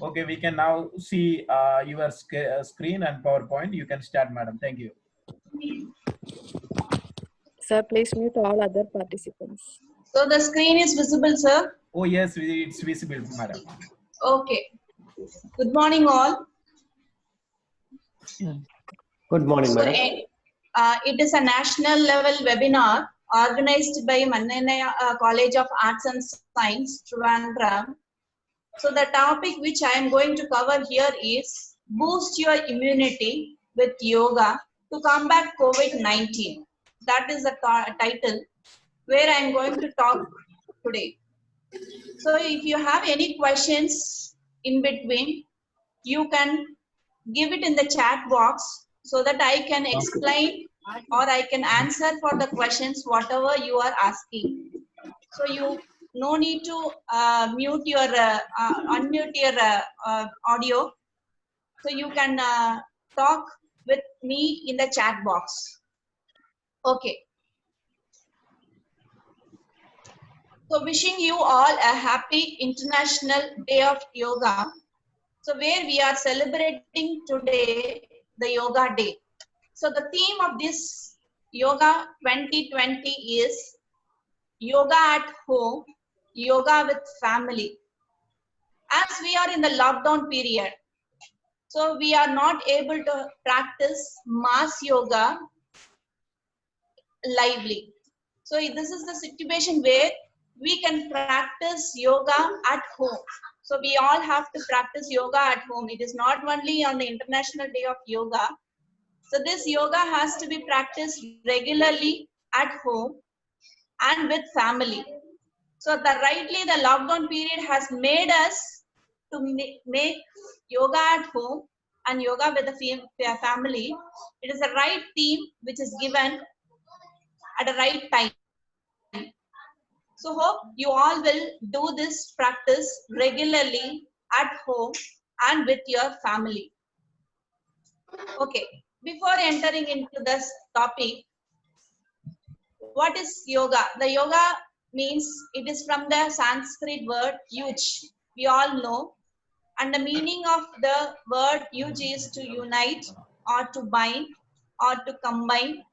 Okay, we can now see your screen and PowerPoint. You can start, madam. Thank you. Sir, please mute all other participants. So the screen is visible, sir? Oh, yes, it's visible, madam. Okay. Good morning, all. Good morning, So, madam. it is a national level webinar organized by Mannanaya College of Arts and Science, Trivandrum. So the topic which I am going to cover here is boost your immunity with yoga to combat COVID-19. That is the title where I am going to talk today. So if you have any questions in between, you can give it in the chat box so that I can explain or I can answer for the questions whatever you are asking. So you no need to unmute your audio. So you can talk with me in the chat box. Okay. So wishing you all a happy International Day of Yoga. So where we are celebrating today the Yoga Day. So the theme of this Yoga 2020 is Yoga at Home, Yoga with Family. As we are in the lockdown period, so we are not able to practice mass yoga lively. So this is the situation where we can practice yoga at home. So we all have to practice yoga at home. It is not only on the International Day of Yoga. So this yoga has to be practiced regularly at home and with family. So the lockdown period has made us to make yoga at home and yoga with the family. It is the right theme which is given at the right time. So hope you all will do this practice regularly at home and with your family. Okay, before entering into this topic, what is yoga? The yoga means it is from the Sanskrit word yuj. We all know. And the meaning of the word yuj is to unite or to bind or to combine.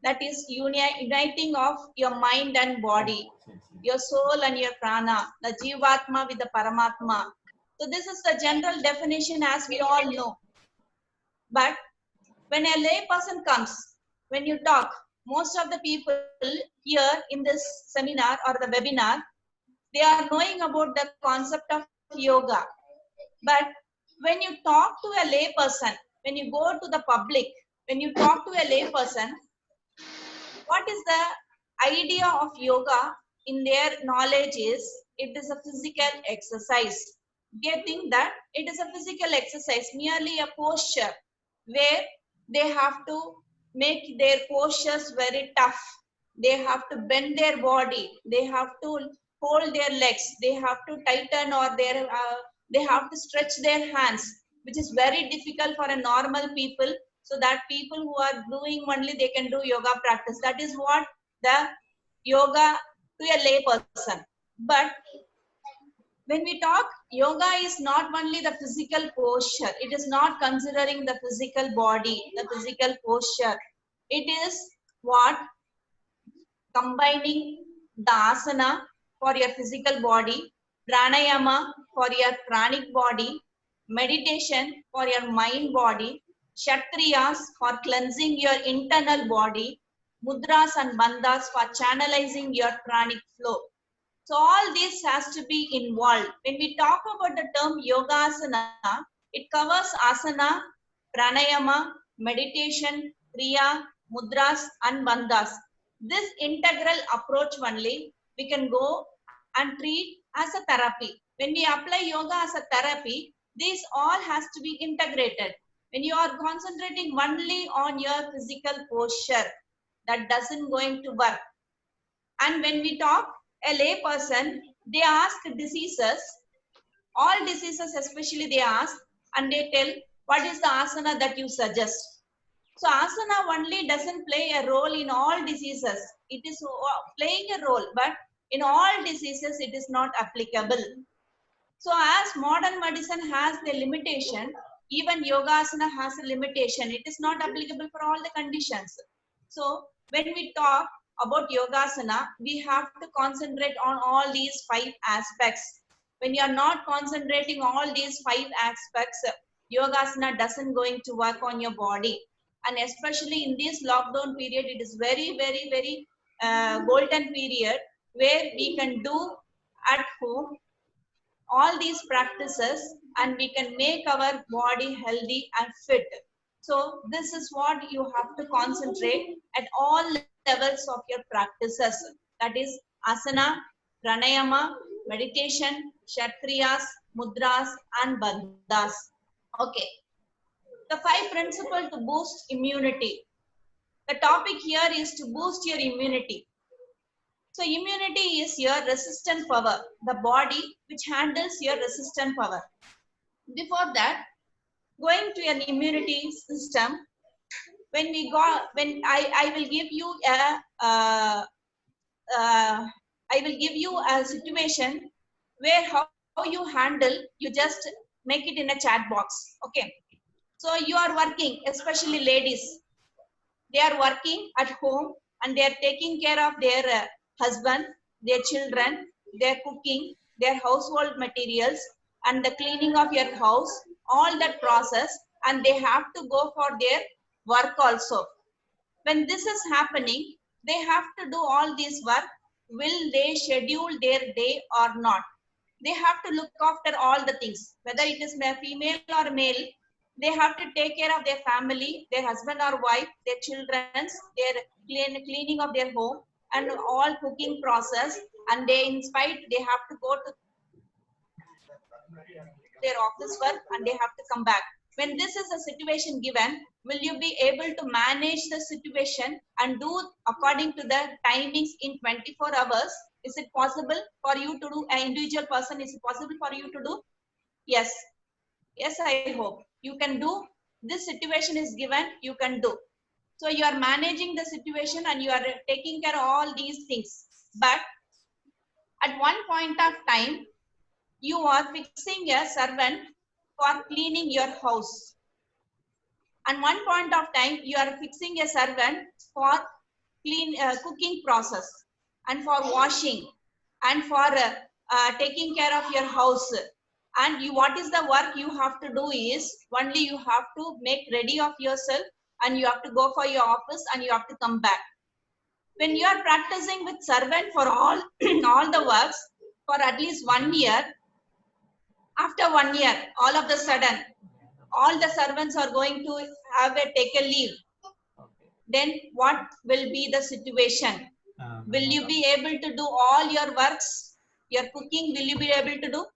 That is uniting of your mind and body, your soul and your prana, the jivatma with the paramatma. So this is the general definition as we all know. But when a lay person comes, when you talk, most of the people here in this seminar or the webinar, they are knowing about the concept of yoga. But when you talk to a lay person, when you go to the public, when you talk to a lay person, what is the idea of yoga in their knowledge is it is a physical exercise. They think that it is a physical exercise, merely a posture where they have to make their postures very tough. They have to bend their body. They have to hold their legs. They have to tighten or they have to stretch their hands, which is very difficult for a normal people. So that people who are doing only they can do yoga practice. That is what the yoga to a lay person. But when we talk, yoga is not only the physical posture. It is not considering the physical body, the physical posture. It is what? Combining the asana for your physical body, pranayama for your pranic body, meditation for your mind body, kshatriyas for cleansing your internal body, mudras and bandhas for channelizing your pranic flow. So all this has to be involved. When we talk about the term yogasana, it covers asana, pranayama, meditation, kriya, mudras and bandhas. This integral approach only we can go and treat as a therapy. When we apply yoga as a therapy, this all has to be integrated. When you are concentrating only on your physical posture, that doesn't going to work. And when we talk, a lay person, they ask diseases, all diseases especially they ask, and they tell what is the asana that you suggest. So asana only doesn't play a role in all diseases. It is playing a role, but in all diseases it is not applicable. So as modern medicine has the limitation, even yogasana has a limitation. It is not applicable for all the conditions. So when we talk about yogasana, we have to concentrate on all these 5 aspects. When you are not concentrating all these 5 aspects, yogasana doesn't going to work on your body. And especially in this lockdown period, it is very, very, very golden period where we can do at home all these practices and we can make our body healthy and fit. So this is what you have to concentrate at all levels of your practices. That is asana, pranayama, meditation, kshatriyas, mudras and bandhas. Okay. The 5 principles to boost immunity. The topic here is to boost your immunity. So immunity is your resistant power, the body which handles your resistant power. Before that, going to an immunity system, when I will give you a situation where how you handle, you just make it in a chat box. Okay. So you are working, especially ladies. They are working at home and they are taking care of their husband, their children, their cooking, their household materials and the cleaning of your house, all that process, and they have to go for their work also. When this is happening, they have to do all this work. Will they schedule their day or not? They have to look after all the things, whether it is female or male. They have to take care of their family, their husband or wife, their children, their cleaning of their home and all cooking process, and they have to go to their office work and they have to come back. When this is a situation given, will you be able to manage the situation and do according to the timings in 24 hours? Is it possible for you to do, an individual person, is it possible for you to do? Yes. Yes, I hope. You can do. This situation is given, you can do. So you are managing the situation and you are taking care of all these things. But at one point of time, you are fixing a servant for cleaning your house. And one point of time, you are fixing a servant for cooking process and for washing and for taking care of your house. And what is the work you have to do is only you have to make ready of yourself and you have to go for your office and you have to come back. When you are practicing with servant for all the works for at least 1 year, after 1 year, all of the sudden, all the servants are going to take a leave. Then what will be the situation? Will you be able to do all your works, your cooking, will you be able to do?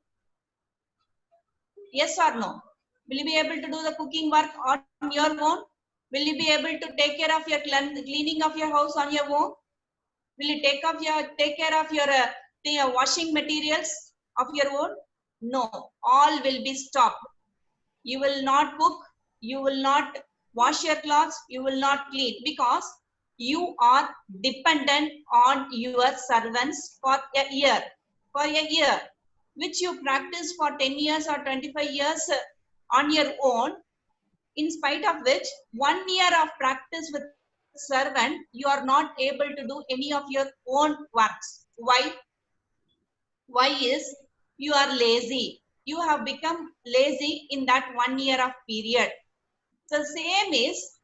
Yes or no? Will you be able to do the cooking work on your own? Will you be able to take care of your cleaning of your house on your own? Will you take care of your washing materials of your own? No, all will be stopped. You will not cook, you will not wash your clothes, you will not clean because you are dependent on your servants for a year. Which you practice for 10 years or 25 years on your own, in spite of which 1 year of practice with servant, you are not able to do any of your own works. Why? Why is you are lazy. You have become lazy in that 1 year of period. So same is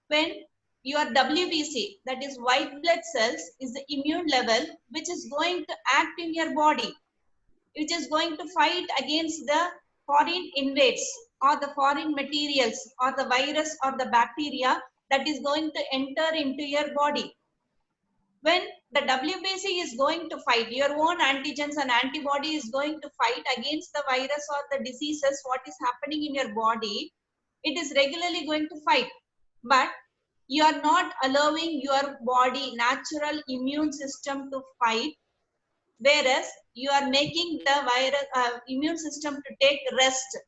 when your WBC, that is white blood cells, is the immune level which is going to act in your body, which is going to fight against the foreign invades or the foreign materials or the virus or the bacteria that is going to enter into your body. When the WBC is going to fight, your own antigens and antibody is going to fight against the virus or the diseases, what is happening in your body, it is regularly going to fight. But you are not allowing your body, natural immune system to fight, whereas you are making the virus immune system to take rest.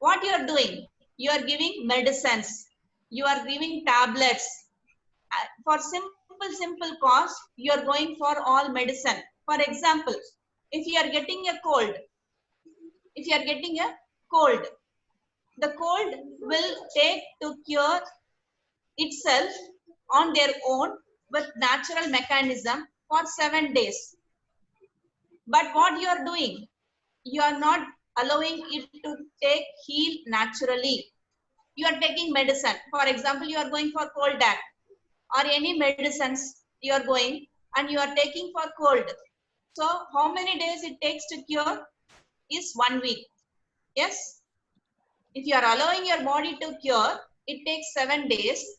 What you are doing? You are giving medicines. You are giving tablets. For simple cause, you are going for all medicine. For example, if you are getting a cold, if you are getting a cold, the cold will take to cure itself on their own with natural mechanism for 7 days. But what you are doing, you are not allowing it to heal naturally. You are taking medicine. For example, you are going for cold act or any medicines you are going and you are taking for cold. So how many days it takes to cure is 1 week. Yes. If you are allowing your body to cure, it takes 7 days.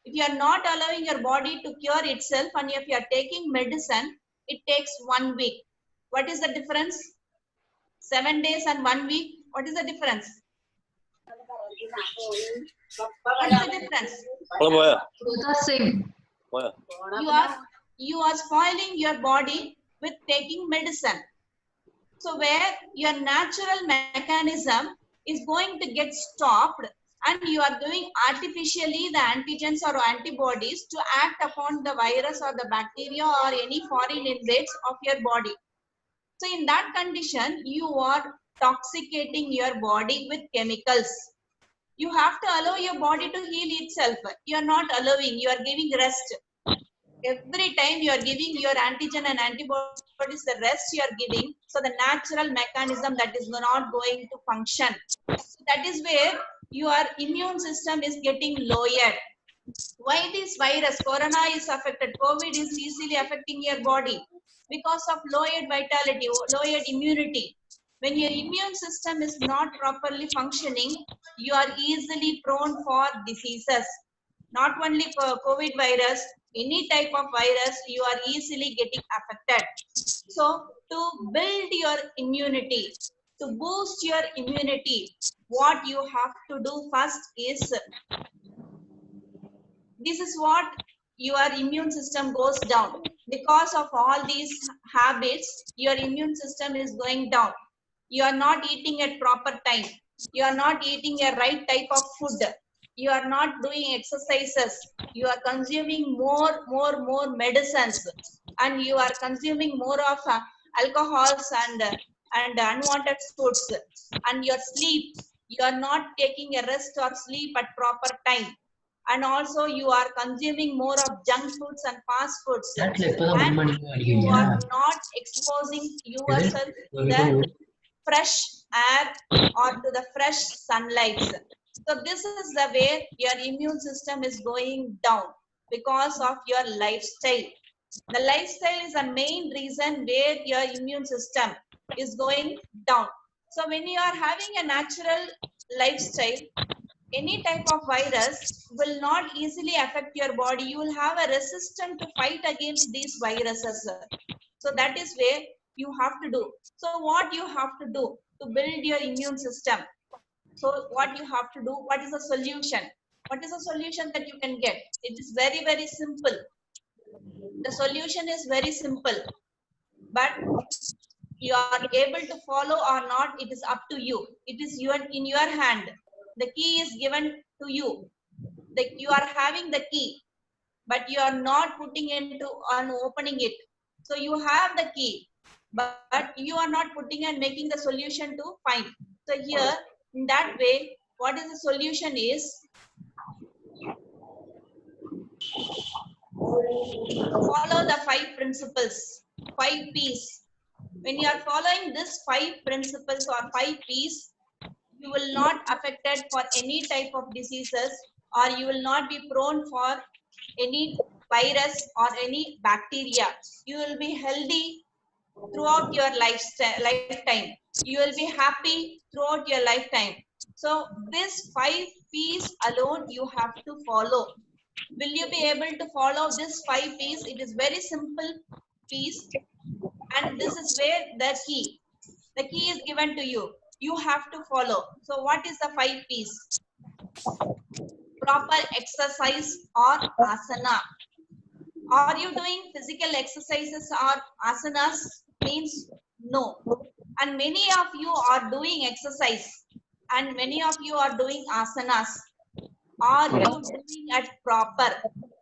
If you are not allowing your body to cure itself and if you are taking medicine, it takes 1 week. What is the difference? 7 days and 1 week. What is the difference? What is the difference? You are spoiling your body with taking medicine. So where your natural mechanism is going to get stopped and you are doing artificially the antigens or antibodies to act upon the virus or the bacteria or any foreign invades of your body. So in that condition, you are toxicating your body with chemicals. You have to allow your body to heal itself. You are not allowing, you are giving rest. Every time you are giving your antigen and antibodies the rest you are giving, so the natural mechanism that is not going to function. So that is where your immune system is getting lowered. Why this virus, corona is affected, COVID is easily affecting your body? Because of lowered vitality, lowered immunity. When your immune system is not properly functioning, you are easily prone for diseases. Not only COVID virus, any type of virus, you are easily getting affected. So to build your immunity, to boost your immunity, what you have to do first is, this is what your immune system goes down. Because of all these habits, your immune system is going down. You are not eating at proper time. You are not eating a right type of food. You are not doing exercises. You are consuming more medicines, and you are consuming more of alcohols and unwanted foods. And your sleep, you are not taking a rest or sleep at proper time. And also you are consuming more of junk foods and fast foods, and you are not exposing yourself to the fresh air or to the fresh sunlight. So this is the way your immune system is going down because of your lifestyle. The lifestyle is the main reason where your immune system is going down. So when you are having a natural lifestyle, any type of virus will not easily affect your body. You will have a resistance to fight against these viruses. So that is where you have to do. So what you have to do to build your immune system? So what you have to do, what is the solution? What is the solution that you can get? It is very, very simple. The solution is very simple, but you are able to follow or not, it is up to you. It is in your hand. The key is given to you. You are having the key, but you are not putting into on opening it. So you have the key, but you are not putting and making the solution to find. So here, in that way, what is the solution is, follow the 5 principles, 5 P's. When you are following this 5 principles or 5 P's, you will not affected for any type of diseases, or you will not be prone for any virus or any bacteria. You will be healthy throughout your lifetime. You will be happy throughout your lifetime. So this 5 P's alone you have to follow. Will you be able to follow this 5 P's? It is very simple P's, and this is where the key is given to you. You have to follow. So what is the 5 P's? Proper exercise or asana. Are you doing physical exercises or asanas? Means no. And many of you are doing exercise, and many of you are doing asanas. Are you doing it proper?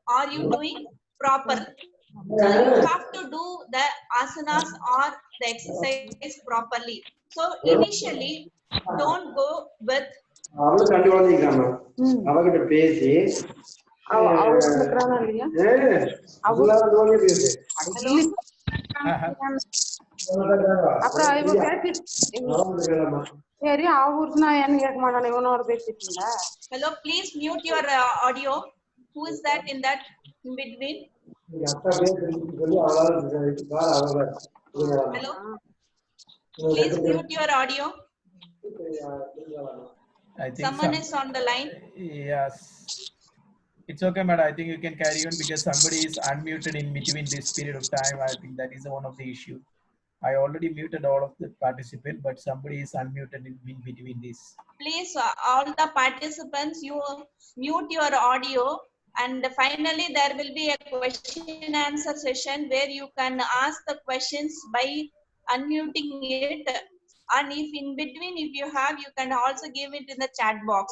Are you doing proper? So you have to do the asanas or the exercise properly. So initially, don't go with அவளும் கண்டிப்பா இருக்காம அவகிட்ட பேசி அப்புறம் இவ பேசிட்டு சரி அவருனா என்ன கேட்க மாட்டானே இவனோட பேசிட்டு இருந்தா. Hello, please mute your audio. Who is that in that in between? Hello, please mute your audio. I think Someone is on the line. Yes. It's okay, madam. I think you can carry on because somebody is unmuted in between this period of time. I think that is one of the issue. I already muted all of the participants, but somebody is unmuted in between this. Please, all the participants, you mute your audio, and finally there will be a question and answer session where you can ask the questions by unmuting it, and if in between if you have, you can also give it in the chat box.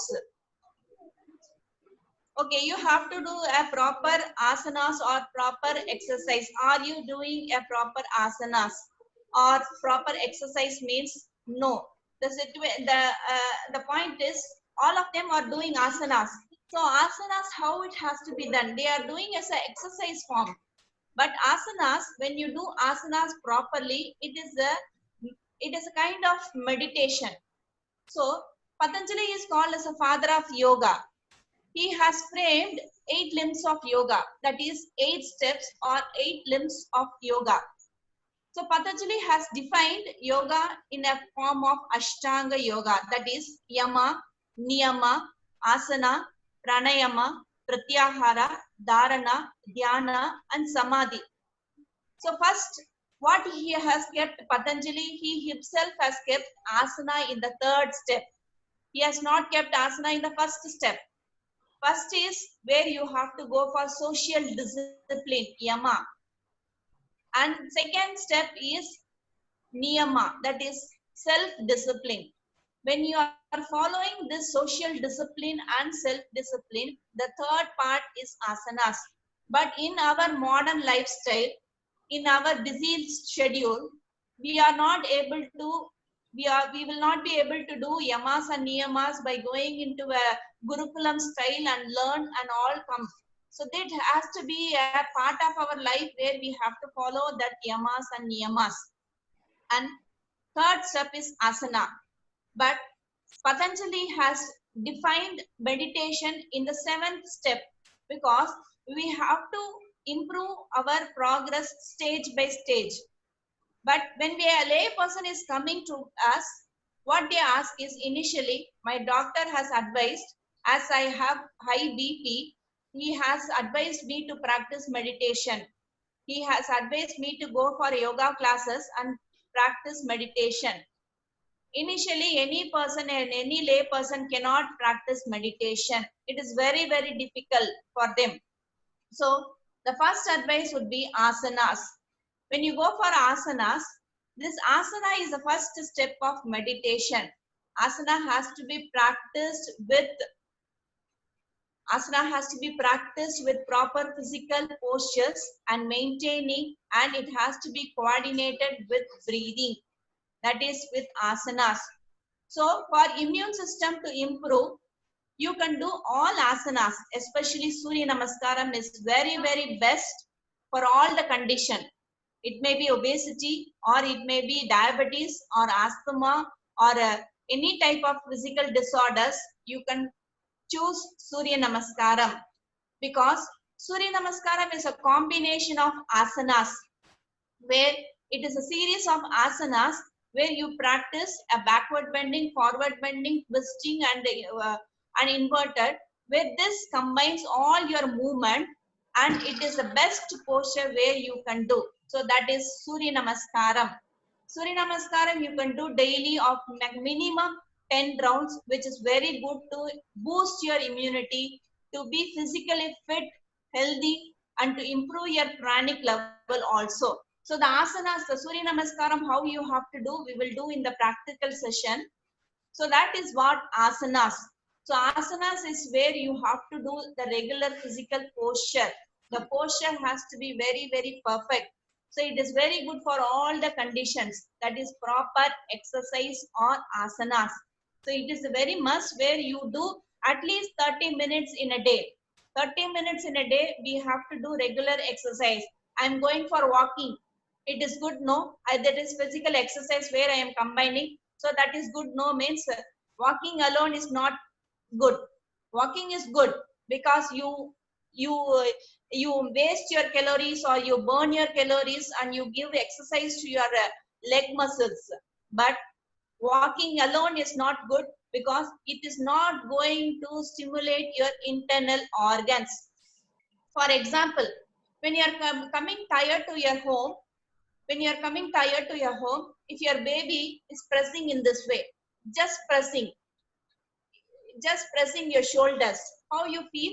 Okay, you have to do a proper asanas or proper exercise. Are you doing a proper asanas or proper exercise? Means no. The point is all of them are doing asanas. So asanas, how it has to be done? They are doing as an exercise form. But asanas, when you do asanas properly, it is a kind of meditation. So Patanjali is called as a father of yoga. He has framed 8 limbs of yoga, that is 8 steps or 8 limbs of yoga. So Patanjali has defined yoga in a form of Ashtanga yoga, that is yama, niyama, asana, pranayama, pratyahara, dharana, dhyana and samadhi. So first, what he has kept, Patanjali, he himself has kept asana in the 3rd step. He has not kept asana in the 1st step. First is where you have to go for social discipline, yama. And second step is niyama, that is self-discipline. When you are following this social discipline and self-discipline, the 3rd part is asanas. But in our modern lifestyle, in our busy schedule, we are not able to, we will not be able to do yamas and niyamas by going into a Gurukulam style and learn and all come. So that has to be a part of our life where we have to follow that yamas and niyamas. And 3rd step is asana. But Patanjali has defined meditation in the 7th step because we have to improve our progress stage by stage. But when a lay person is coming to us, what they ask is initially, my doctor has advised, as I have high BP, he has advised me to practice meditation. He has advised me to go for yoga classes and practice meditation. Initially, any person and any lay person cannot practice meditation. It is very, very difficult for them. So the first advice would be asanas. When you go for asanas, this asana is the first step of meditation. Asana has to be practiced with proper physical postures and maintaining, and it has to be coordinated with breathing, that is with asanas. So for immune system to improve, you can do all asanas, especially Surya Namaskaram is very, very best for all the condition. It may be obesity, or it may be diabetes or asthma or any type of physical disorders. You can choose Surya Namaskaram because Surya Namaskaram is a combination of asanas, where it is a series of asanas where you practice a backward bending, forward bending, twisting and inverted, where this combines all your movement, and it is the best posture where you can do. So that is Surya Namaskaram. Surya Namaskaram you can do daily of minimum 10 rounds, which is very good to boost your immunity, to be physically fit, healthy, and to improve your pranic level also. So the asanas, the Surya Namaskaram, how you have to do, we will do in the practical session. So that is what asanas. So asanas is where you have to do the regular physical posture. The posture has to be very, very perfect. So it is very good for all the conditions, that is proper exercise or asanas. So it is a very must where you do at least 30 minutes in a day. 30 minutes in a day, we have to do regular exercise. I'm going for walking. It is good, no? That is physical exercise where I am combining. So that is good, no, means walking alone is not good. Walking is good because you you waste your calories or you burn your calories and you give exercise to your leg muscles. But walking alone is not good because it is not going to stimulate your internal organs. For example, when you are coming tired to your home, if your baby is pressing in this way, just pressing your shoulders, how you feel?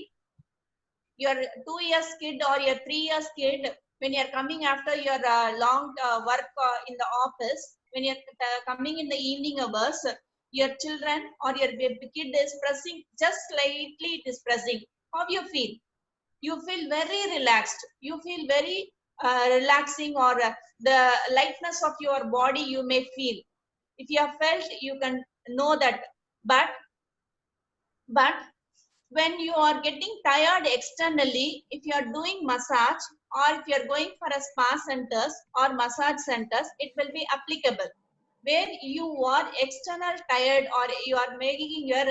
Your 2 years kid or your 3 years kid, when you're coming after your long work in the office, when you're coming in the evening hours, your children or your kid is pressing, just slightly it is pressing. How you feel? You feel very relaxed. You feel very relaxing, or the lightness of your body you may feel. If you have felt, you can know that. But when you are getting tired externally, if you are doing massage or if you are going for a spa centers or massage centers, it will be applicable. Where you are external tired or you are making your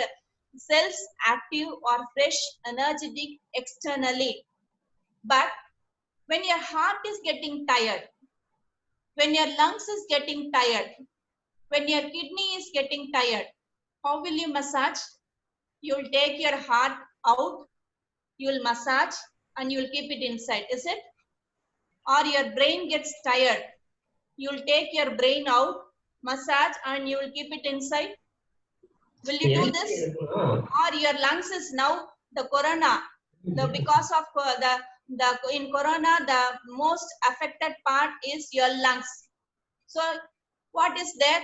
cells active or fresh, energetic externally. But when your heart is getting tired, when your lungs is getting tired, when your kidney is getting tired, how will you massage? You will take your heart out, you will massage and you will keep it inside, is it? Or your brain gets tired, you will take your brain out, massage and you will keep it inside. Will you do this? Or your lungs is now the corona, because of in corona the most affected part is your lungs. So what is there?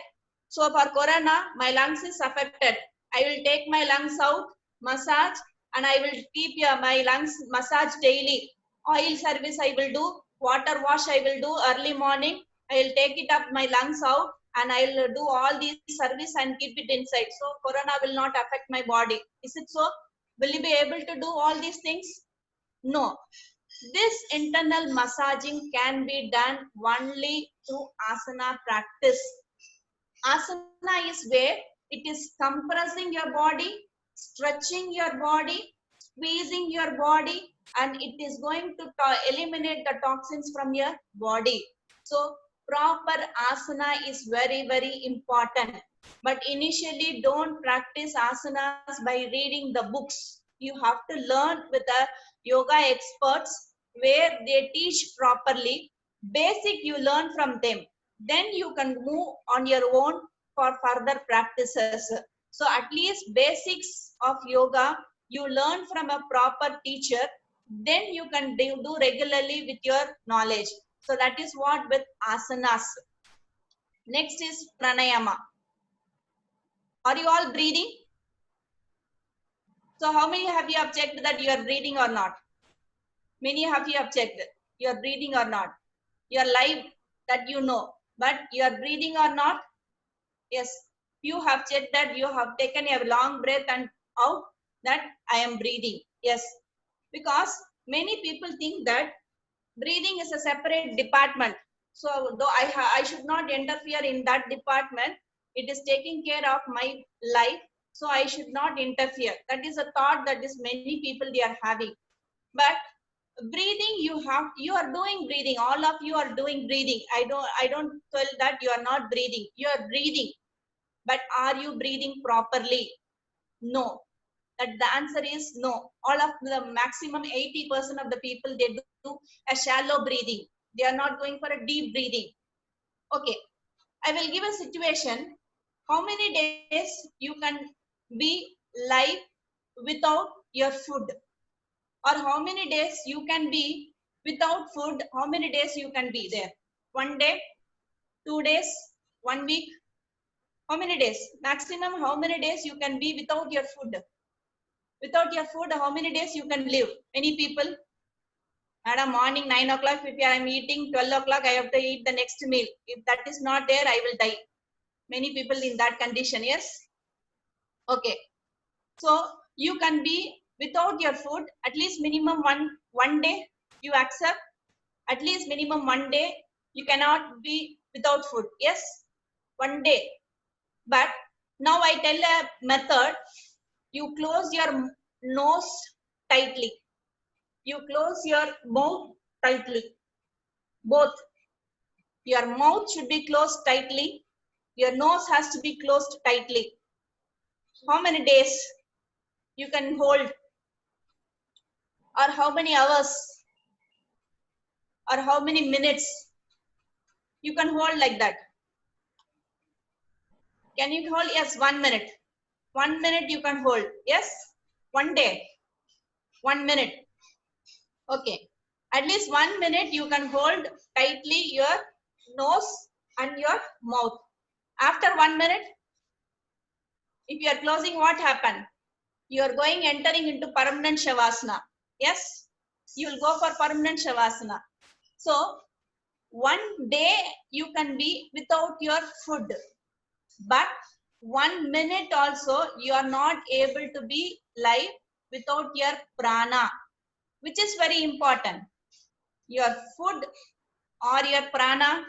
So for corona, my lungs is affected. I will take my lungs out, massage, and I will keep my lungs massage daily. Oil service I will do, water wash I will do early morning. I will take it up my lungs out and I will do all these service and keep it inside. So corona will not affect my body. Is it so? Will you be able to do all these things? No. This internal massaging can be done only through asana practice. Asana is where it is compressing your body, stretching your body, squeezing your body, and it is going to eliminate the toxins from your body. So proper asana is very, very important. But initially, don't practice asanas by reading the books. You have to learn with the yoga experts where they teach properly. Basic you learn from them. Then you can move on your own for further practices. So at least basics of yoga you learn from a proper teacher, then you can do regularly with your knowledge. So that is what with asanas. Next is pranayama. Are you all breathing? So how many have you objected that you are breathing or not? Many have you objected you are breathing or not? You are live that you know, but you are breathing or not? Yes, you have checked that you have taken a long breath and out that I am breathing. Yes, because many people think that breathing is a separate department. So though I should not interfere in that department, it is taking care of my life, so I should not interfere. That is a thought that is many people they are having. But breathing, you are doing breathing. All of you are doing breathing. I don't tell that you are not breathing. You are breathing. But are you breathing properly? No. That the answer is no. All of the maximum 80% of the people, they do a shallow breathing. They are not going for a deep breathing. Okay. I will give a situation. How many days you can be live without your food? Or how many days you can be without food? How many days you can be there? 1 day, 2 days, 1 week? How many days? Maximum how many days you can be without your food? Without your food, how many days you can live? Any people? Madam, morning 9 o'clock, if I am eating 12 o'clock, I have to eat the next meal. If that is not there, I will die. Many people in that condition, yes? Okay. So you can be without your food, at least minimum one day you accept, at least minimum one day you cannot be without food. Yes, one day. But now I tell a method, you close your nose tightly. You close your mouth tightly. Both. Your mouth should be closed tightly. Your nose has to be closed tightly. How many days you can hold? Or how many hours? Or how many minutes you can hold like that? Can you hold? Yes, 1 minute. 1 minute you can hold. Yes, one day, 1 minute. Okay, at least 1 minute you can hold tightly your nose and your mouth. After 1 minute, if you are closing, what happened? You are entering into permanent shavasana. Yes, you will go for permanent shavasana. So one day you can be without your food, but 1 minute also you are not able to be live without your prana, which is very important. Your food or your prana,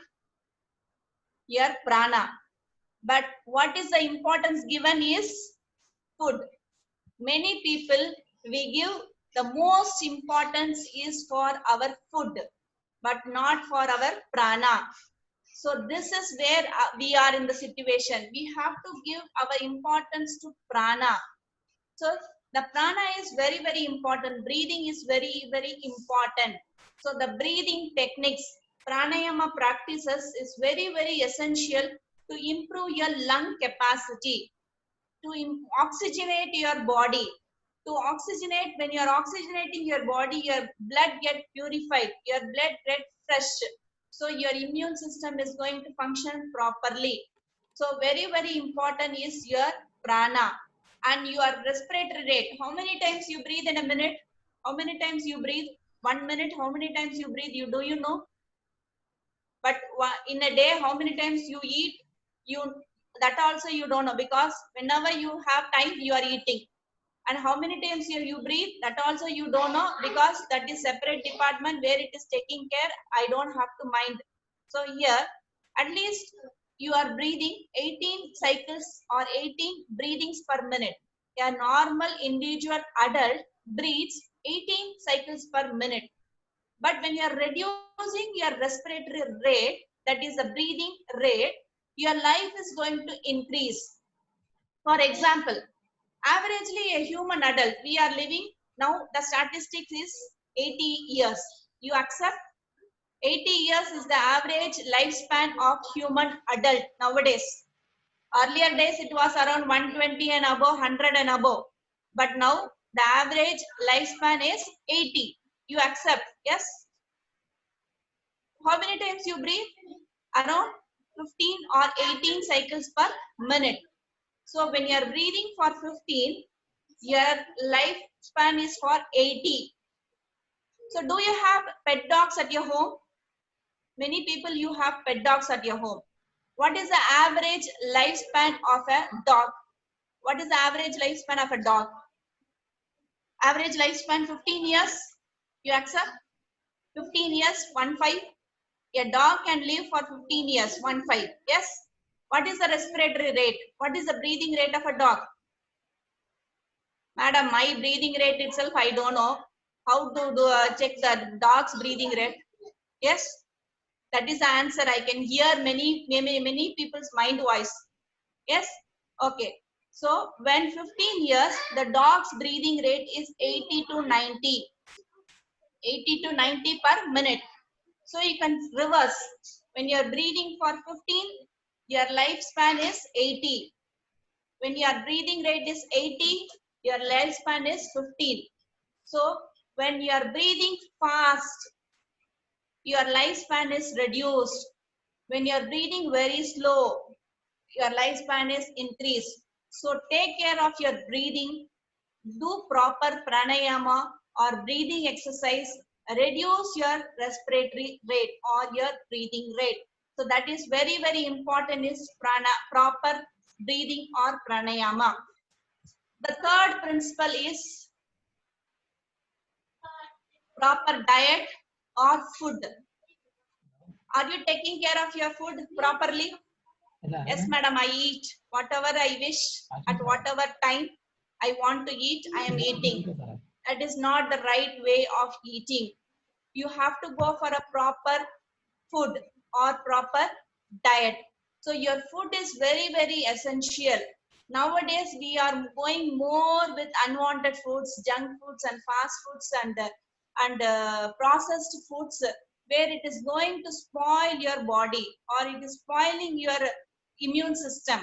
but what is the importance given is food. Many people, we give the most importance is for our food, but not for our prana. So this is where we are in the situation. We have to give our importance to prana. So the prana is very, very important. Breathing is very, very important. So the breathing techniques, pranayama practices is very, very essential to improve your lung capacity, to oxygenate your body. To oxygenate, when you are oxygenating your body, your blood get purified, your blood get fresh. So your immune system is going to function properly. So very, very important is your prana and your respiratory rate. How many times you breathe in a minute? How many times you breathe? 1 minute, how many times you breathe? Do you know? But in a day, how many times you eat? That also you don't know, because whenever you have time, you are eating. And how many times you breathe, that also you don't know, because that is separate department where it is taking care. I don't have to mind. So here, at least you are breathing 18 cycles or 18 breathings per minute. A normal individual adult breathes 18 cycles per minute. But when you are reducing your respiratory rate, that is the breathing rate, your life is going to increase. For example, averagely a human adult, we are living now, the statistics is 80 years. You accept? 80 years is the average lifespan of human adult nowadays. Earlier days it was around 120 and above, 100 and above. But now the average lifespan is 80. You accept? Yes? How many times you breathe? Around 15 or 18 cycles per minute. So when you are breathing for 15, your lifespan is for 80. So do you have pet dogs at your home? Many people, you have pet dogs at your home. What is the average lifespan of a dog? What is the average lifespan of a dog? Average lifespan 15 years. You accept? 15 years, 1-5. A dog can live for 15 years, 1-5. Yes? What is the respiratory rate? What is the breathing rate of a dog? Madam, my breathing rate itself, I don't know. How to check the dog's breathing rate? Yes, that is the answer. I can hear many people's mind voice. Yes, okay. So when 15 years, the dog's breathing rate is 80 to 90. 80 to 90 per minute. So you can reverse. When you are breathing for 15, your lifespan is 80. When your breathing rate is 80, your lifespan is 15. So when you are breathing fast, your lifespan is reduced. When you are breathing very slow, your lifespan is increased. So take care of your breathing. Do proper pranayama or breathing exercise reduce your respiratory rate or your breathing rate. So that is very, very important is proper breathing or pranayama. The third principle is proper diet or food. Are you taking care of your food properly? Yes, madam, I eat whatever I wish at whatever time I want to eat, I am eating. That is not the right way of eating. You have to go for a proper food or proper diet. So your food is very, very essential. Nowadays, we are going more with unwanted foods, junk foods and fast foods and processed foods, where it is going to spoil your body or it is spoiling your immune system.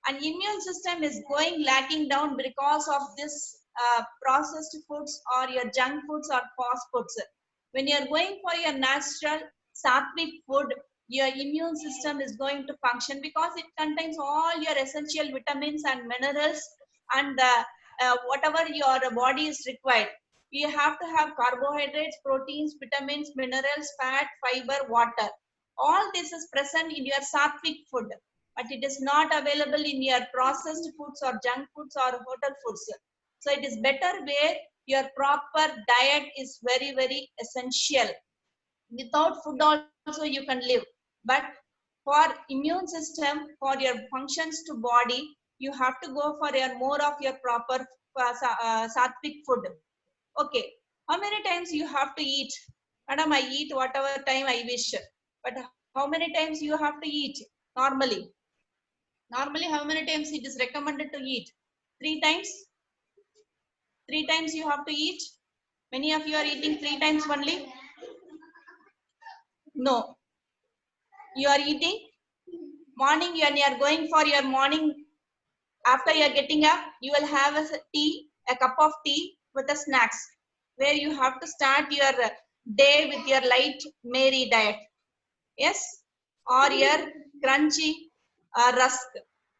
And immune system is going lacking down because of this processed foods or your junk foods or fast foods. When you are going for your natural sattvic food, your immune system is going to function because it contains all your essential vitamins and minerals and whatever your body is required. You have to have carbohydrates, proteins, vitamins, minerals, fat, fiber, water. All this is present in your sattvic food, but it is not available in your processed foods or junk foods or hotel foods. So it is better where your proper diet is very, very essential. Without food also you can live, but for immune system, for your functions to body, you have to go for your more of your proper sattvic food. Okay, how many times you have to eat? Madam, I eat whatever time I wish, but how many times you have to eat normally? Normally, how many times it is recommended to eat? 3 times? 3 times you have to eat? Many of you are eating 3 times only? No. You are eating morning when you are going for your morning, after you are getting up, you will have a cup of tea with a snacks, where you have to start your day with your light Mary diet. Yes? Or your crunchy rusk.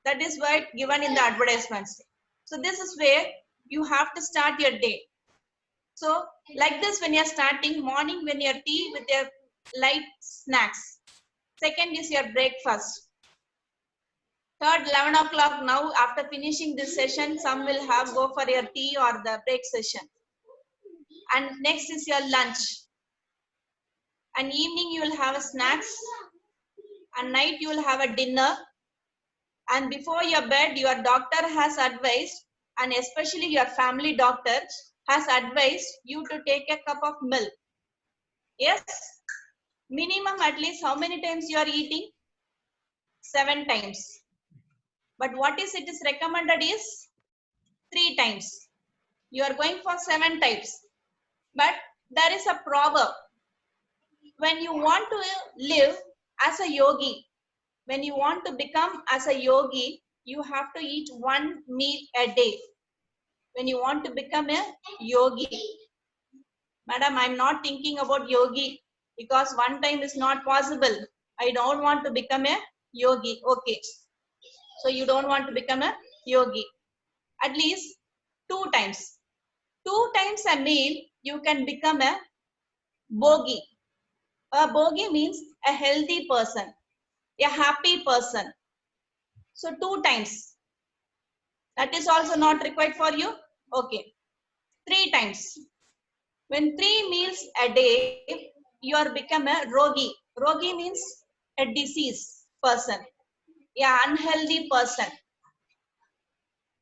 That is what given in the advertisements. So this is where you have to start your day. So like this, when you're starting morning, when your tea with your light snacks. Second is your breakfast. Third, 11 o'clock now, after finishing this session, some will have go for your tea or the break session. And next is your lunch. And evening you will have a snacks. And night you will have a dinner. And before your bed, your doctor has advised, and especially your family doctor has advised you to take a cup of milk. Yes? Minimum at least how many times you are eating? 7 times. But what is it is recommended is 3 times. You are going for 7 times. But there is a proverb. When you want to live as a yogi, when you want to become as a yogi, you have to eat 1 meal a day. When you want to become a yogi. Madam, I'm not thinking about yogi because 1 time is not possible. I don't want to become a yogi. Okay. So you don't want to become a yogi. At least 2 times. 2 times a meal, you can become a bogi. A bogi means a healthy person, a happy person. So 2 times. That is also not required for you. Okay. 3 times. When 3 meals a day, you are become a rogi. Rogi means a disease person, an unhealthy person.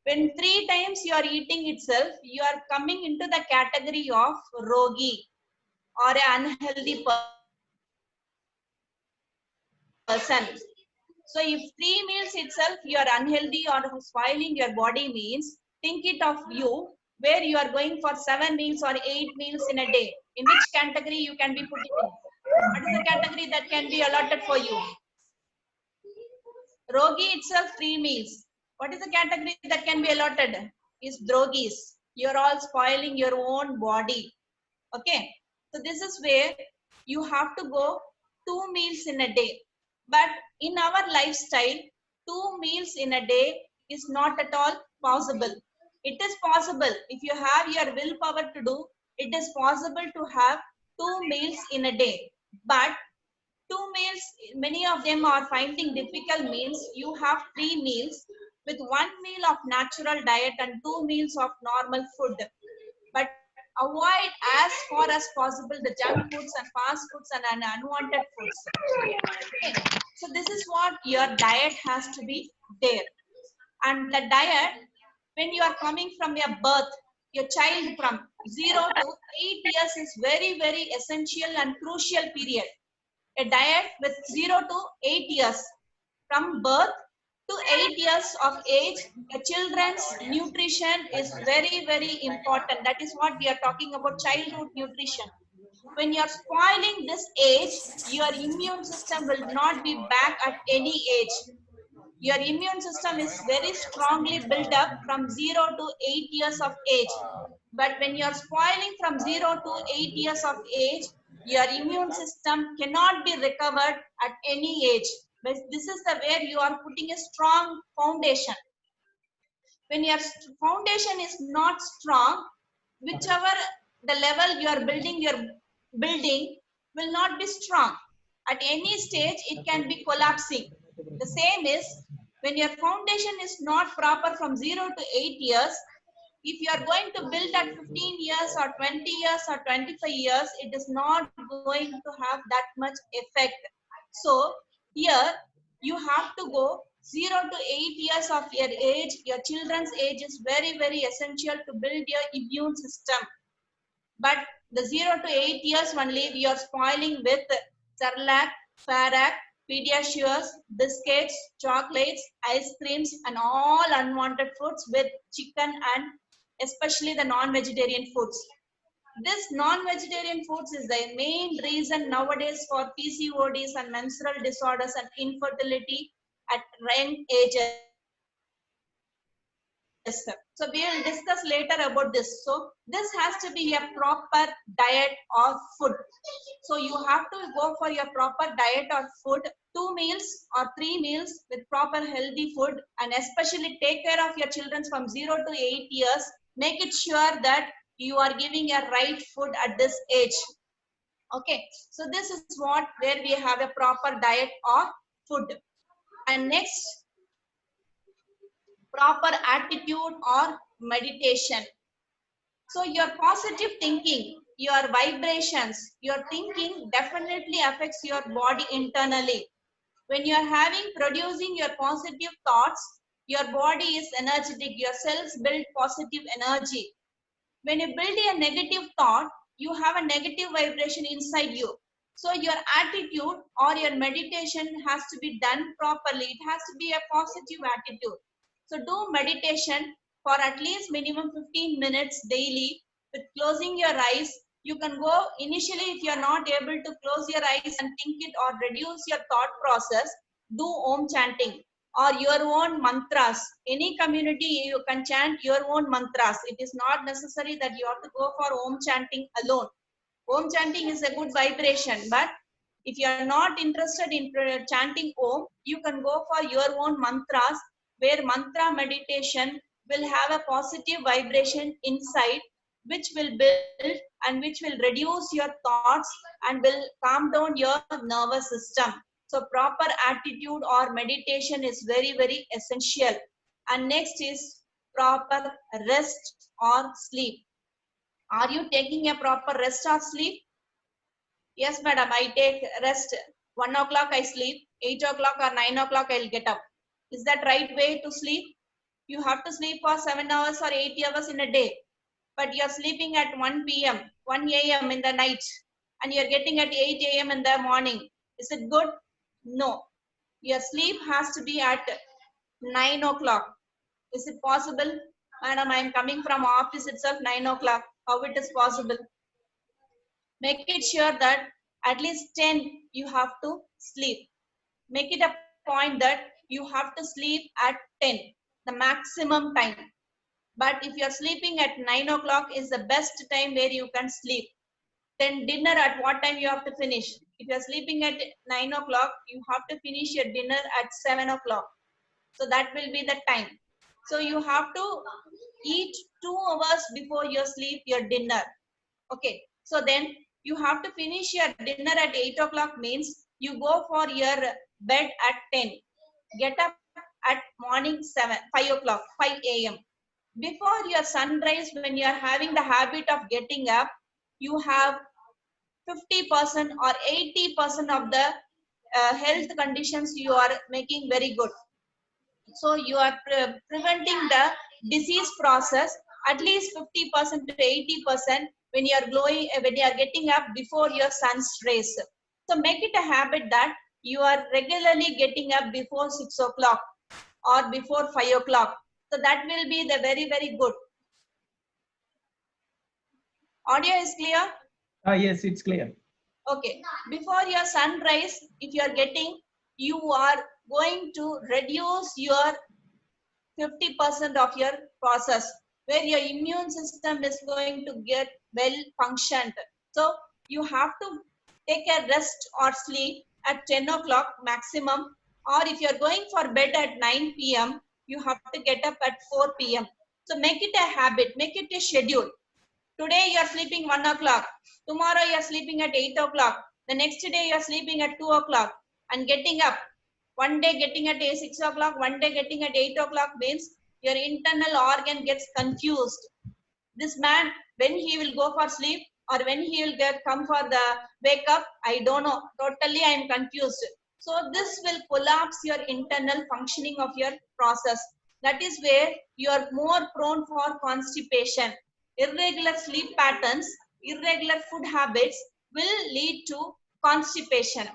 When 3 times you are eating itself, you are coming into the category of rogi or an unhealthy person. So if 3 meals itself you are unhealthy or spoiling your body means, think it of you where you are going for 7 meals or 8 meals in a day. In which category you can be put in? What is the category that can be allotted for you? Rogi itself 3 meals. What is the category that can be allotted? Is drogis. You're all spoiling your own body. Okay. So this is where you have to go 2 meals in a day. But in our lifestyle, 2 meals in a day is not at all possible. It is possible. If you have your willpower to do, it is possible to have 2 meals in a day. But 2 meals, many of them are finding difficult means you have 3 meals with 1 meal of natural diet and 2 meals of normal food. But avoid as far as possible the junk foods and fast foods and unwanted foods. Okay. So this is what your diet has to be there. And the diet, when you are coming from your birth, your child from 0 to 8 years is very, very essential and crucial period. A diet with 0 to 8 years, from birth to 8 years of age, a children's nutrition is very, very important. That is what we are talking about, childhood nutrition. When you are spoiling this age, your immune system will not be back at any age. Your immune system is very strongly built up from 0 to 8 years of age. But when you are spoiling from 0 to 8 years of age, your immune system cannot be recovered at any age. But this is the where you are putting a strong foundation. When your foundation is not strong, whichever the level you are building your building will not be strong. At any stage, it can be collapsing. The same is when your foundation is not proper from 0 to 8 years, if you are going to build at 15 years or 20 years or 25 years, it is not going to have that much effect. So here you have to go 0 to 8 years of your age. Your children's age is very, very essential to build your immune system. But the 0 to 8 years only we are spoiling with Cerelac, Farac, Pediasure, biscuits, chocolates, ice creams, and all unwanted foods with chicken and especially the non-vegetarian foods. This non-vegetarian foods is the main reason nowadays for PCODs and menstrual disorders and infertility at young ages. So we will discuss later about this. So this has to be a proper diet or food. So you have to go for your proper diet or food, 2 meals or 3 meals with proper healthy food, and especially take care of your children from 0 to 8 years. Make it sure that you are giving a right food at this age. Okay, so this is what where we have a proper diet or food. And next, proper attitude or meditation. So your positive thinking, your vibrations, your thinking definitely affects your body internally. When you are producing your positive thoughts, your body is energetic, your cells build positive energy. When you build a negative thought, you have a negative vibration inside you. So your attitude or your meditation has to be done properly. It has to be a positive attitude. So do meditation for at least minimum 15 minutes daily with closing your eyes. You can go initially if you are not able to close your eyes and think it or reduce your thought process, do Om chanting or your own mantras. Any community you can chant your own mantras. It is not necessary that you have to go for Om chanting alone. Om chanting is a good vibration, but if you are not interested in chanting Om, you can go for your own mantras, where mantra meditation will have a positive vibration inside, which will build and which will reduce your thoughts and will calm down your nervous system. So proper attitude or meditation is very, very essential. And next is proper rest or sleep. Are you taking a proper rest or sleep? Yes, madam, I take rest. 1 o'clock I sleep, 8 o'clock or 9 o'clock I'll get up. Is that right way to sleep? You have to sleep for 7 hours or 8 hours in a day. But you're sleeping at 1 p.m., 1 a.m. in the night, and you're getting at 8 a.m. in the morning. Is it good? No. Your sleep has to be at 9 o'clock. Is it possible? Madam, I am coming from office itself 9 o'clock. How it is possible? Make it sure that at least 10 you have to sleep. Make it a point that you have to sleep at 10, the maximum time. But if you're sleeping at 9 o'clock is the best time where you can sleep. Then dinner at what time you have to finish? If you're sleeping at 9 o'clock, you have to finish your dinner at 7 o'clock. So that will be the time. So you have to eat 2 hours before you sleep your dinner. Okay. So then you have to finish your dinner at 8 o'clock means you go for your bed at 10. Get up at morning 5 o'clock, 5 a.m. Before your sunrise, when you are having the habit of getting up, you have 50% or 80% of the health conditions you are making very good. So you are preventing the disease process at least 50% to 80% when you are glowing, when you are getting up before your sun's rays. So make it a habit that you are regularly getting up before 6 o'clock or before 5 o'clock. So that will be the very, very good. Audio is clear? Yes, it's clear. Okay. Before your sunrise, if you are getting, you are going to reduce your 50% of your process where your immune system is going to get well functioned. So you have to take a rest or sleep at 10 o'clock maximum, or if you're going for bed at 9 p.m., you have to get up at 4 p.m. So make it a habit, make it a schedule. Today you are sleeping 1 o'clock, tomorrow you are sleeping at 8 o'clock, the next day you are sleeping at 2 o'clock and getting up. One day getting at 6 o'clock, one day getting at 8 o'clock means your internal organ gets confused. This man, when he will go for sleep or when he will come for the wake up, I don't know. Totally I am confused. So this will collapse your internal functioning of your process. That is where you are more prone for constipation. Irregular sleep patterns, irregular food habits will lead to constipation.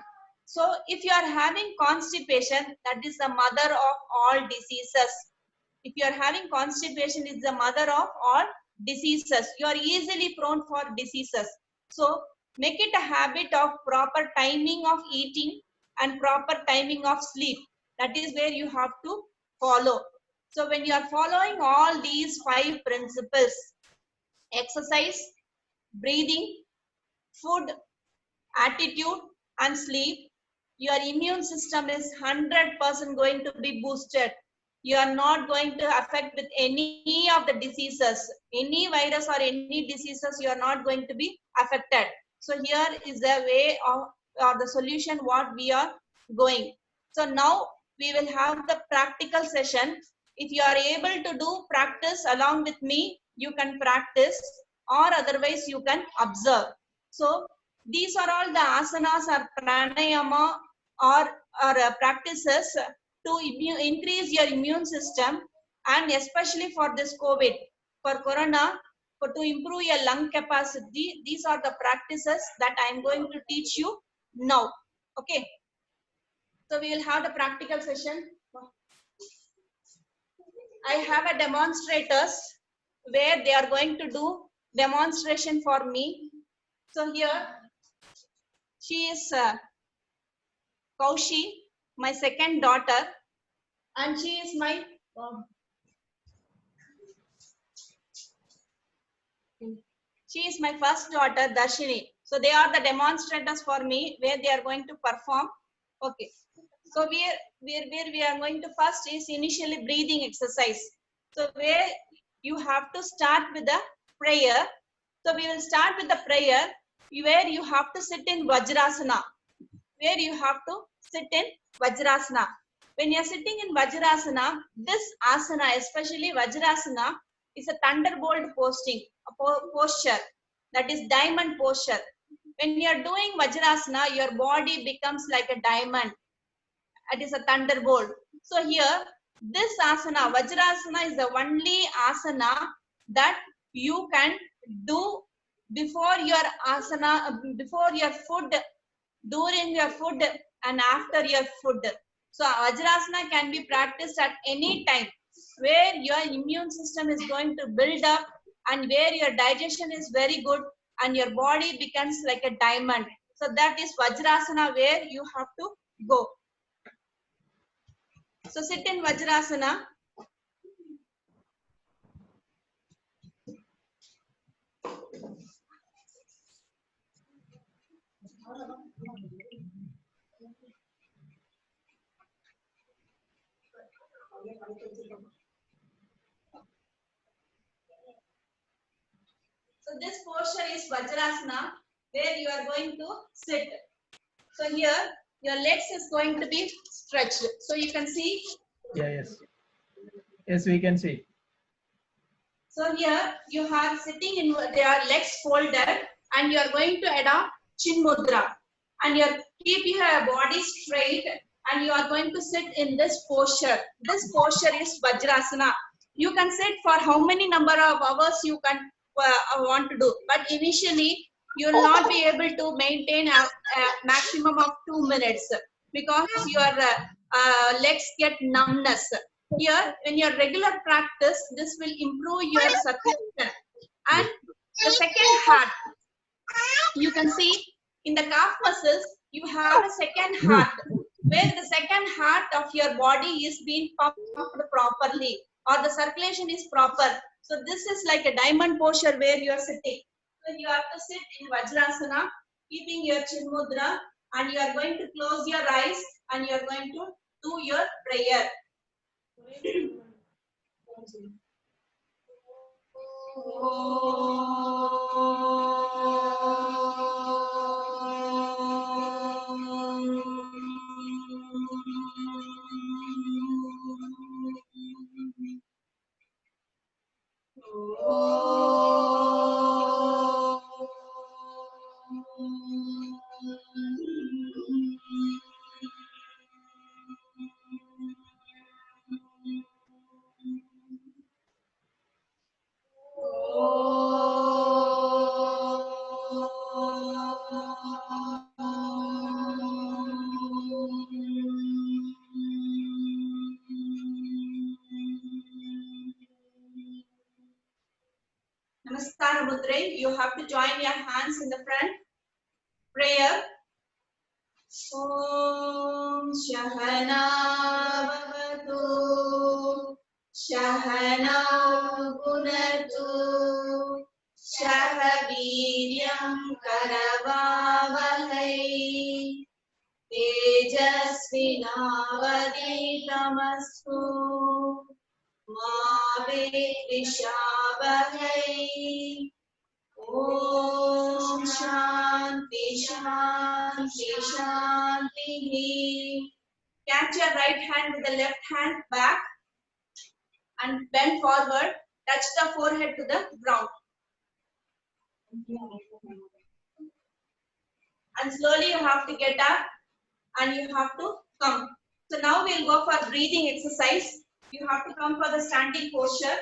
So if you are having constipation, that is the mother of all diseases. If you are having constipation, it's the mother of all diseases. You are easily prone for diseases. So make it a habit of proper timing of eating and proper timing of sleep. That is where you have to follow. So when you are following all these 5 principles, exercise, breathing, food, attitude and sleep, your immune system is 100% going to be boosted. You are not going to affect with any of the diseases, any virus or any diseases, you are not going to be affected. So here is the way of or the solution what we are going. So now we will have the practical session. If you are able to do practice along with me, you can practice, or otherwise you can observe. So these are all the asanas or pranayama or practices to increase your immune system, and especially for this COVID, for corona, to improve your lung capacity. These are the practices that I am going to teach you now. Okay. So we will have the practical session. I have a demonstrators where they are going to do demonstration for me. So here she is Kaushi, my second daughter, and she is my first daughter, Darshini. So they are the demonstrators for me where they are going to perform. Okay. So where we are going to first is initially breathing exercise. So where you have to start with the prayer. So we will start with the prayer where you have to sit in Vajrasana. Where you have to sit in Vajrasana. When you are sitting in Vajrasana, this asana, especially Vajrasana, is a thunderbolt posture, that is diamond posture. When you are doing Vajrasana, your body becomes like a diamond. It is a thunderbolt. So here, this asana, Vajrasana, is the only asana that you can do before your asana, before your food, during your food and after your food. So Vajrasana can be practiced at any time where your immune system is going to build up and where your digestion is very good and your body becomes like a diamond. So that is Vajrasana where you have to go. So sit in Vajrasana. So this posture is Vajrasana. where you are going to sit. So here your legs is going to be stretched. So you can see. Yeah, yes. Yes, we can see. So here you are sitting in their legs folded and you are going to adopt Chin Mudra. And you are keeping your body straight and you are going to sit in this posture. This posture is Vajrasana. You can sit for how many number of hours you can want to do. But initially you will not be able to maintain a maximum of 2 minutes because your legs get numbness. Here, when your regular practice, this will improve your circulation. And the second heart, you can see in the calf muscles, you have a second heart, where the second heart of your body is being pumped properly, or the circulation is proper. So this is like a diamond posture where you are sitting. So you have to sit in Vajrasana, keeping your Chin Mudra, and you are going to close your eyes and you are going to do your prayer. Namaskar Mudra. You have to join your hands in the front. Prayer. Om Shahana Bhavatu Shahana Gunatu Shahaviryam Karavavahai Tejasvinavaditamastu Ma Vidvishavahai. Om Shanti Shanti Shanti. Catch your right hand with the left hand back and bend forward. Touch the forehead to the ground. And slowly you have to get up and you have to come. So now we'll go for breathing exercise. You have to come for the standing posture.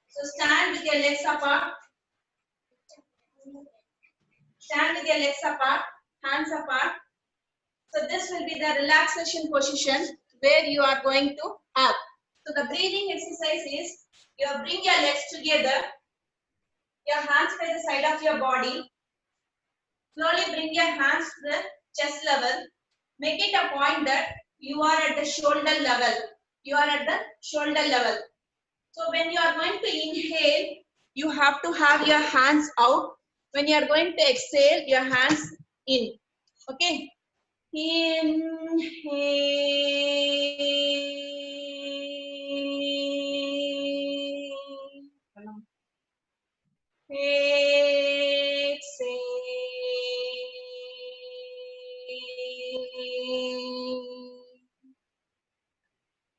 So stand with your legs apart. Stand with your legs apart, hands apart. So this will be the relaxation position where you are going to have. So the breathing exercise is, you bring your legs together, your hands by the side of your body. Slowly bring your hands to the chest level. Make it a point that you are at the shoulder level. You are at the shoulder level. So when you are going to inhale, you have to have your hands out. When you are going to exhale, your hands in. Okay. Inhale.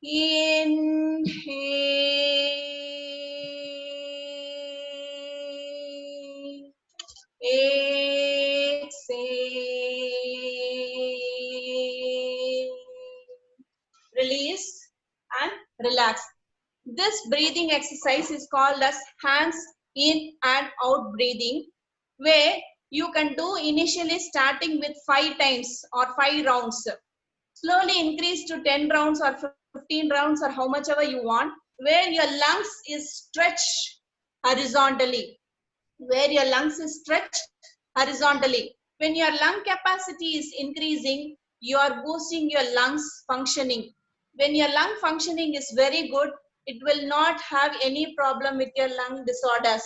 Inhale. Exhale. Release and relax. This breathing exercise is called as hands in and out breathing, where you can do initially starting with 5 times or 5 rounds. Slowly increase to 10 rounds or 15 rounds or how much ever you want, where your lungs is stretched horizontally. Where your lungs is stretched horizontally. When your lung capacity is increasing, you are boosting your lungs functioning. When your lung functioning is very good, it will not have any problem with your lung disorders,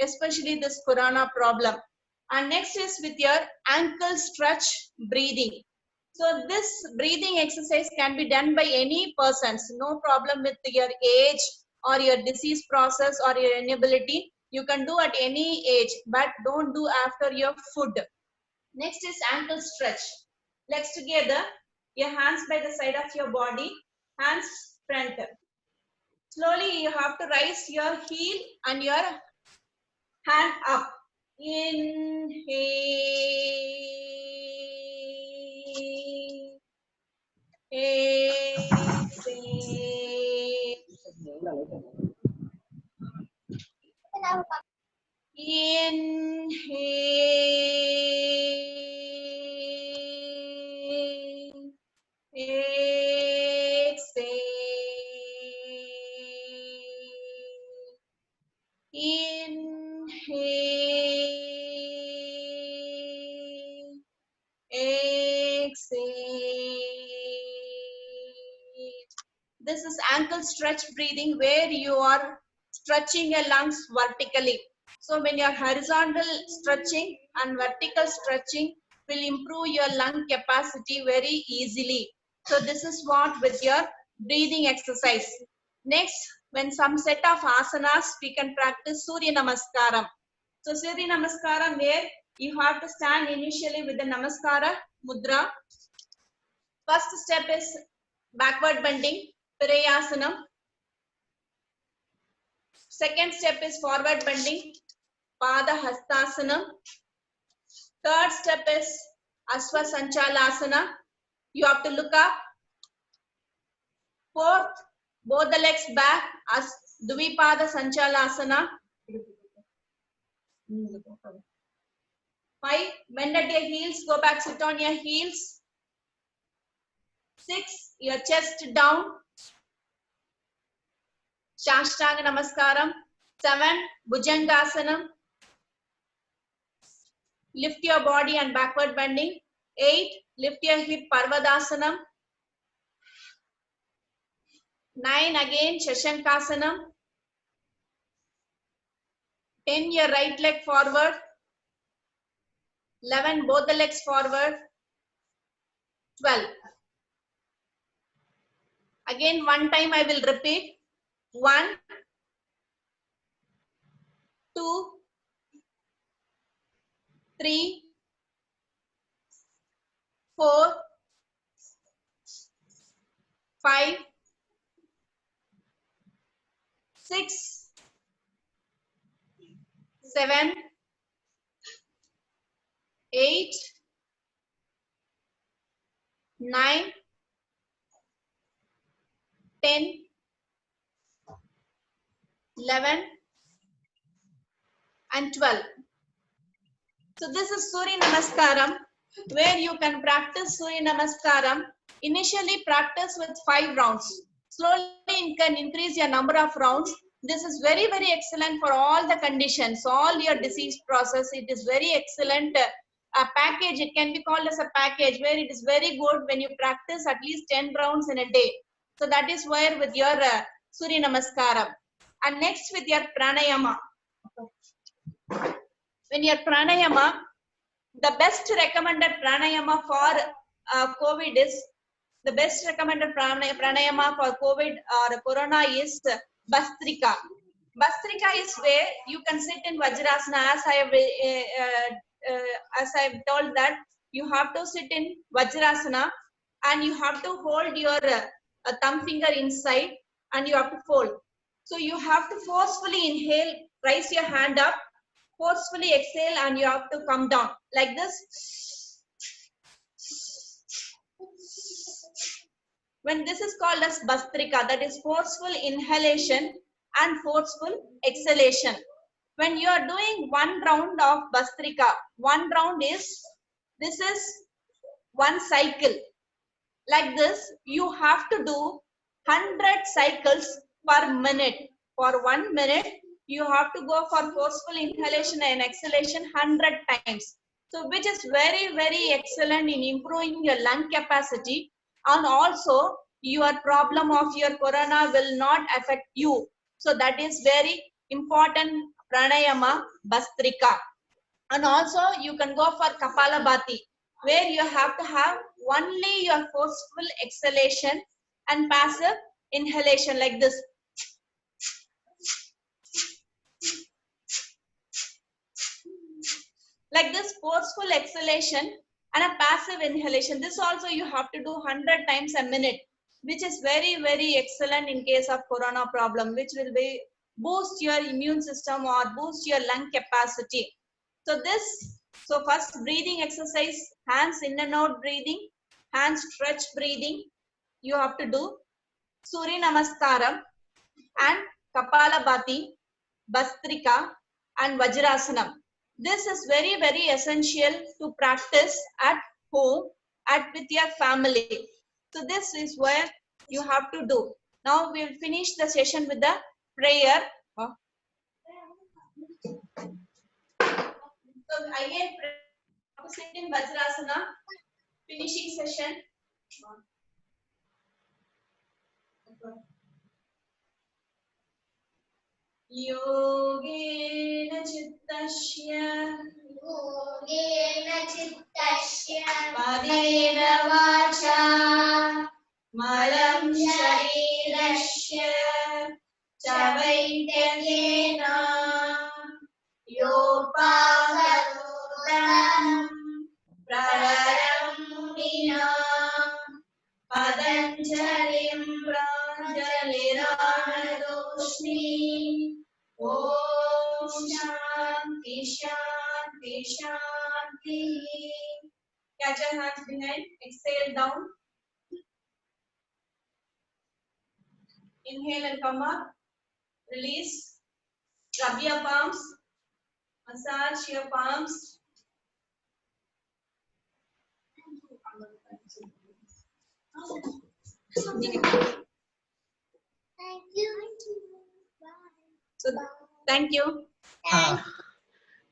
especially this corona problem. And next is with your ankle stretch breathing. So this breathing exercise can be done by any persons, no problem with your age or your disease process or your inability. You can do at any age, but don't do after your food. Next is ankle stretch. Legs together, your hands by the side of your body, hands front. Slowly you have to raise your heel and your hand up. Inhale. Exhale. Inhale. Exhale. Exhale. This is ankle stretch breathing where you are stretching your lungs vertically. So when you're horizontal stretching and vertical stretching will improve your lung capacity very easily. So this is what with your breathing exercise. Next, when some set of asanas, we can practice Surya Namaskaram. So Surya Namaskaram where you have to stand initially with the Namaskara mudra. First step is backward bending, Pirayasanam. Second step is forward bending, Pada Hastasanam. Third step is Asva Sanchalasana. You have to look up. Fourth, both the legs back as Dvipada Sanchalasana. 5, bend at your heels, go back, sit on your heels. 6, your chest down. Shashtanga Namaskaram. 7, Bhujangasanam. Lift your body and backward bending. 8, lift your hip, Parvadasanam. 9, again, Shashankasanam. 10, your right leg forward. 11, both the legs forward. 12. Again, one time I will repeat. 1, 2, 3, 4, 5, 6, 7, 8, 9, 10, 11, and 12. So this is Surya Namaskaram, where you can practice Surya Namaskaram. Initially practice with 5 rounds. Slowly you can increase your number of rounds. This is very, very excellent for all the conditions, all your disease process. It is very excellent package. It can be called as a package where it is very good when you practice at least 10 rounds in a day. So that is where with your Surya Namaskaram. And next with your pranayama. When your pranayama, the best recommended pranayama for COVID is, the best recommended pranayama for COVID or corona is Bhastrika. Bhastrika is where you can sit in Vajrasana. As I have told that you have to sit in Vajrasana and you have to hold your thumb finger inside and you have to fold. So you have to forcefully inhale, raise your hand up, forcefully exhale, and you have to come down like this. When this is called as Bhastrika, that is forceful inhalation and forceful exhalation. When you are doing one round of Bhastrika, one round is, this is one cycle. Like this, you have to do 100 cycles per minute. For 1 minute, you have to go for forceful inhalation and exhalation 100 times. So which is very, very excellent in improving your lung capacity, and also your problem of your corona will not affect you. So that is very important pranayama, Bhastrika. And also you can go for Kapalabhati, where you have to have only your forceful exhalation and passive inhalation like this. Like this forceful exhalation and a passive inhalation. This also you have to do 100 times a minute, which is very, very excellent in case of corona problem, which will be boost your immune system or boost your lung capacity. So first breathing exercise, hands in and out breathing, hands stretch breathing, you have to do Surya Namaskaram and Kapalabhati, Bastrika and Vajrasanam. This is very, very essential to practice at home with your family. So this is where you have to do. Now we will finish the session with the prayer. So again, sit in Vajrasana, finishing session. Yogena Chittasya Padena Vacha Malam Sharirasya Chavaitagena Yopaharodam Prararam Muna Padanjalim Pranjaliranadoshni Om Shanti Shanti Shanti. Catch your hands behind, exhale down. Inhale and come up. Release. Rub your palms. Massage your palms. So, thank you.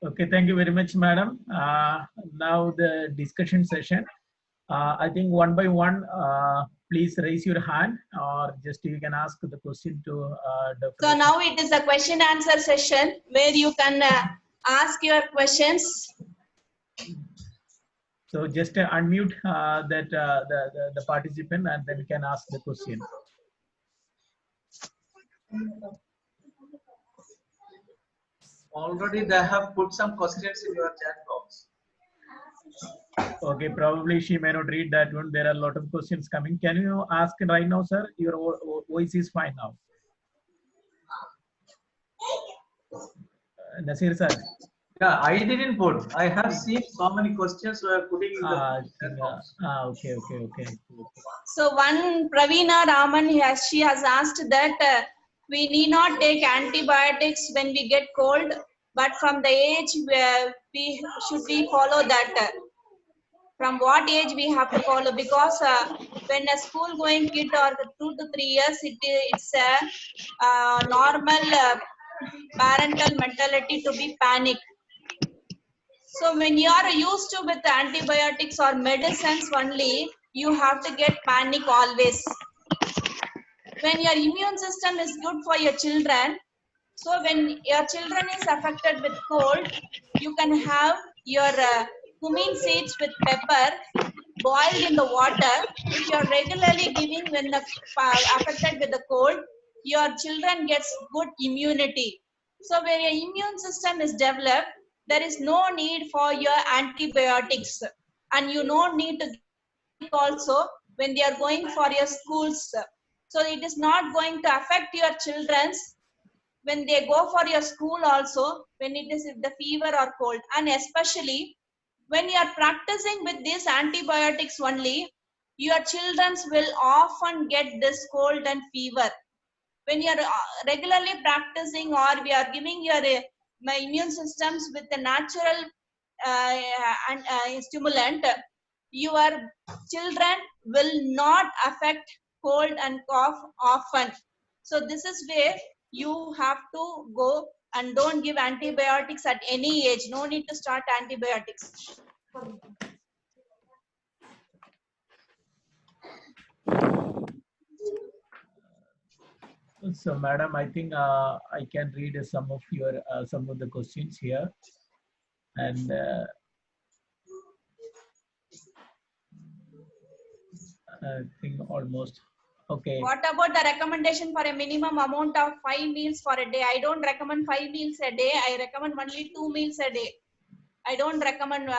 Okay, thank you very much, madam. Now the discussion session. I think one by one, please raise your hand, or just you can ask the question to Dr. So now it is a question answer session where you can ask your questions. So just unmute the participant, and then you can ask the question. Already they have put some questions in your chat box. Okay, probably she may not read that one. There are a lot of questions coming. Can you ask right now, sir? Your voice is fine now. Nasir sir. Yeah, I didn't put. I have seen so many questions we are putting in the chat box. Okay. So one Praveena Raman, she has asked that we need not take antibiotics when we get cold, but from the age where we follow that. From what age we have to follow, because when a school going kid or 2 to 3 years, it's a normal parental mentality to be panic. So when you are used to with antibiotics or medicines only, you have to get panic always. When your immune system is good for your children, so when your children is affected with cold, you can have your cumin seeds with pepper boiled in the water. If you are regularly giving when the affected with the cold, your children gets good immunity. So when your immune system is developed, there is no need for your antibiotics, and you don't need to give also when they are going for your schools. So it is not going to affect your children's when they go for your school also, when it is the fever or cold. And especially when you are practicing with these antibiotics only, your children will often get this cold and fever. When you are regularly practicing, or we are giving your my immune systems with a natural stimulant, your children will not affect cold and cough often. So this is where you have to go and don't give antibiotics at any age. No need to start antibiotics. So, madam, I think I can read some of the questions here, and I think almost okay. What about the recommendation for a minimum amount of 5 meals for a day? I don't recommend 5 meals a day. I recommend only 2 meals a day. I don't recommend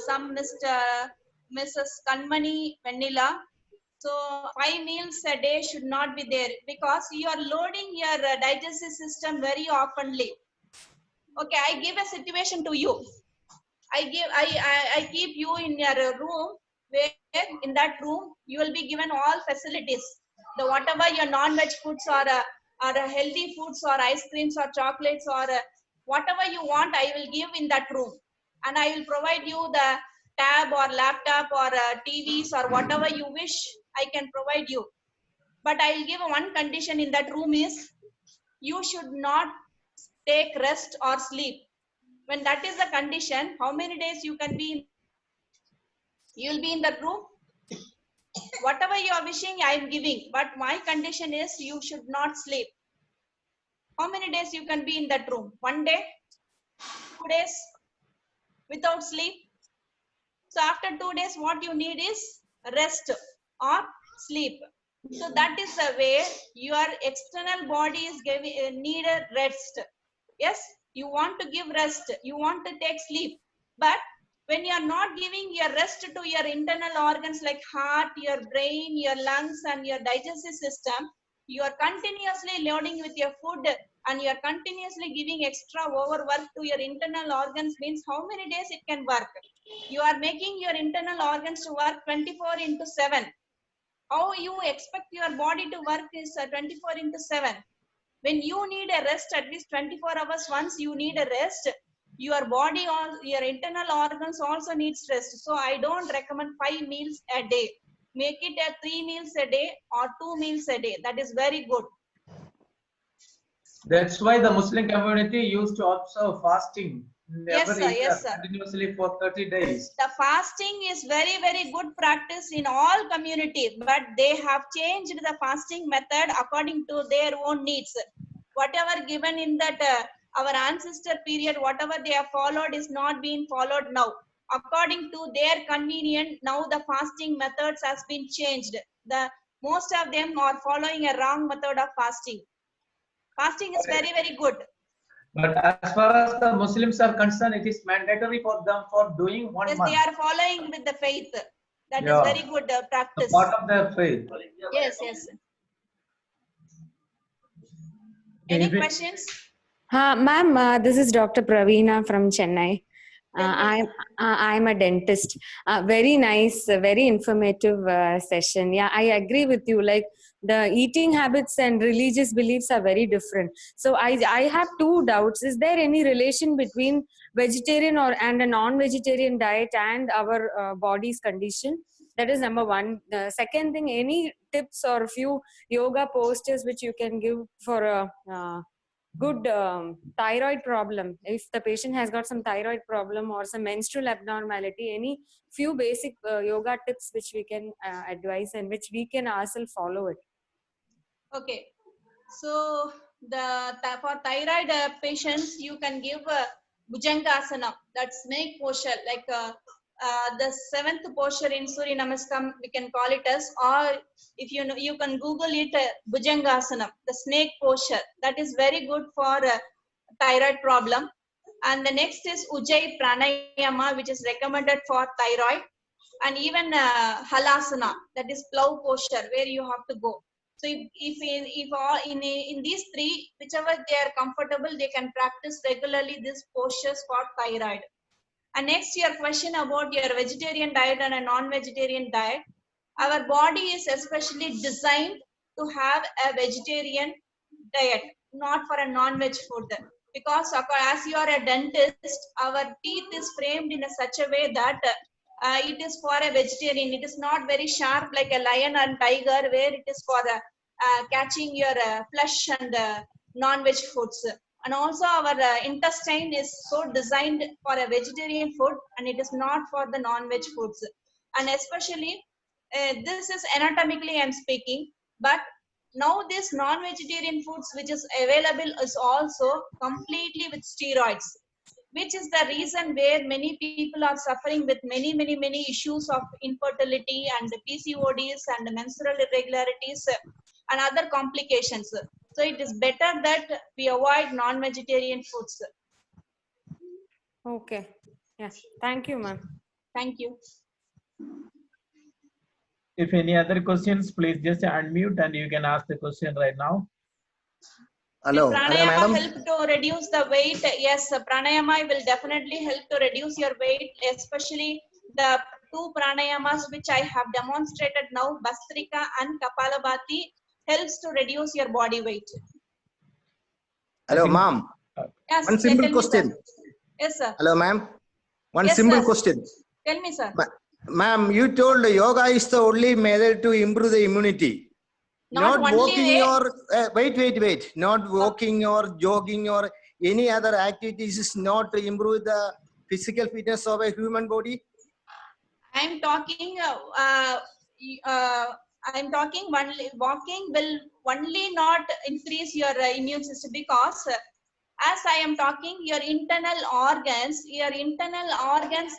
some Mrs. Kanmani Vanilla. So 5 meals a day should not be there because you are loading your digestive system very oftenly. Okay, I give a situation to you. I keep you in your room where in that room you will be given all facilities. The whatever your non-veg foods or healthy foods or ice creams or chocolates or whatever you want, I will give in that room, and I will provide you the tab or laptop or TVs or whatever you wish. I can provide you, but I will give one condition in that room is you should not take rest or sleep. When that is the condition, how many days you can be you will be in that room? Whatever you are wishing, I am giving, but my condition is you should not sleep. How many days you can be in that room? 1 day, 2 days without sleep? So after 2 days, what you need is rest or sleep. So that is the way your external body is need a rest. Yes, you want to give rest, you want to take sleep, but when you are not giving your rest to your internal organs like heart, your brain, your lungs, and your digestive system, you are continuously loading with your food and you are continuously giving extra overwork to your internal organs, means how many days it can work? You are making your internal organs to work 24/7. How you expect your body to work is 24/7. When you need a rest at least 24 hours, once you need a rest, your body or your internal organs also needs rest. So I don't recommend 5 meals a day. Make it a 3 meals a day or 2 meals a day. That is very good. That's why the Muslim community used to observe fasting. Yes, Never sir. eat Yes, sir. continuously for 30 days. The fasting is very, very good practice in all community, but they have changed the fasting method according to their own needs. Whatever given in that our ancestor period, whatever they have followed is not being followed now. According to their convenience, now the fasting methods has been changed. The most of them are following a wrong method of fasting. Fasting is very, very good. But as far as the Muslims are concerned, it is mandatory for them for doing 1 Yes, month. they are following with the faith. That is Yeah. very good The practice. part of their faith. Yes, yes. Any questions? Ma'am, this is Dr. Praveena from Chennai. Tell me. I'm a dentist. Very nice, very informative session. Yeah, I agree with you. Like the eating habits and religious beliefs are very different. So I have two doubts. Is there any relation between vegetarian and a non-vegetarian diet and our body's condition? That is number one. The second thing, any tips or a few yoga postures which you can give for a good thyroid problem? If the patient has got some thyroid problem or some menstrual abnormality, any few basic yoga tips which we can advise and which we can ourselves follow it? Okay. So for thyroid patients, you can give Bhujangasana, that snake posture, like the 7th posture in Surya Namaskar, we can call it as, or if you know, you can Google it, Bhujangasana, the snake posture. That is very good for thyroid problem. And the next is Ujjayi Pranayama, which is recommended for thyroid, and even Halasana, that is plow posture, where you have to go. So if all in these three, whichever they are comfortable, they can practice regularly these postures for thyroid. And next, your question about your vegetarian diet and a non-vegetarian diet. Our body is especially designed to have a vegetarian diet, not for a non-veg food. Because as you are a dentist, our teeth is framed in such a way that it is for a vegetarian. It is not very sharp like a lion and tiger, where it is for catching your flesh and non-veg foods. And also our intestine is so designed for a vegetarian food, and it is not for the non-veg foods. And especially this is anatomically I'm speaking, but now this non-vegetarian foods which is available is also completely with steroids, which is the reason where many people are suffering with many issues of infertility and PCODs and menstrual irregularities and other complications. So it is better that we avoid non-vegetarian foods. Okay. Yeah. Thank you, ma'am. Thank you. If any other questions, please just unmute and you can ask the question right now. Hello, Will hello, pranayama madam. help to reduce the weight? Yes, pranayama will definitely help to reduce your weight, especially the two pranayamas which I have demonstrated now, Bastrika and Kapalabhati, helps to reduce your body weight. Hello, ma'am. Yes, One simple tell me, sir. question. Yes, sir. Hello, ma'am. One Yes, simple sir. question. Tell me, sir. Ma'am, you told yoga is the only method to improve the immunity. Not Not only walking way. or wait. Not walking or jogging or any other activities is not to improve the physical fitness of a human body. I'm talking. I'm talking. Only walking will only not increase your immune system, because as I am talking, your internal organs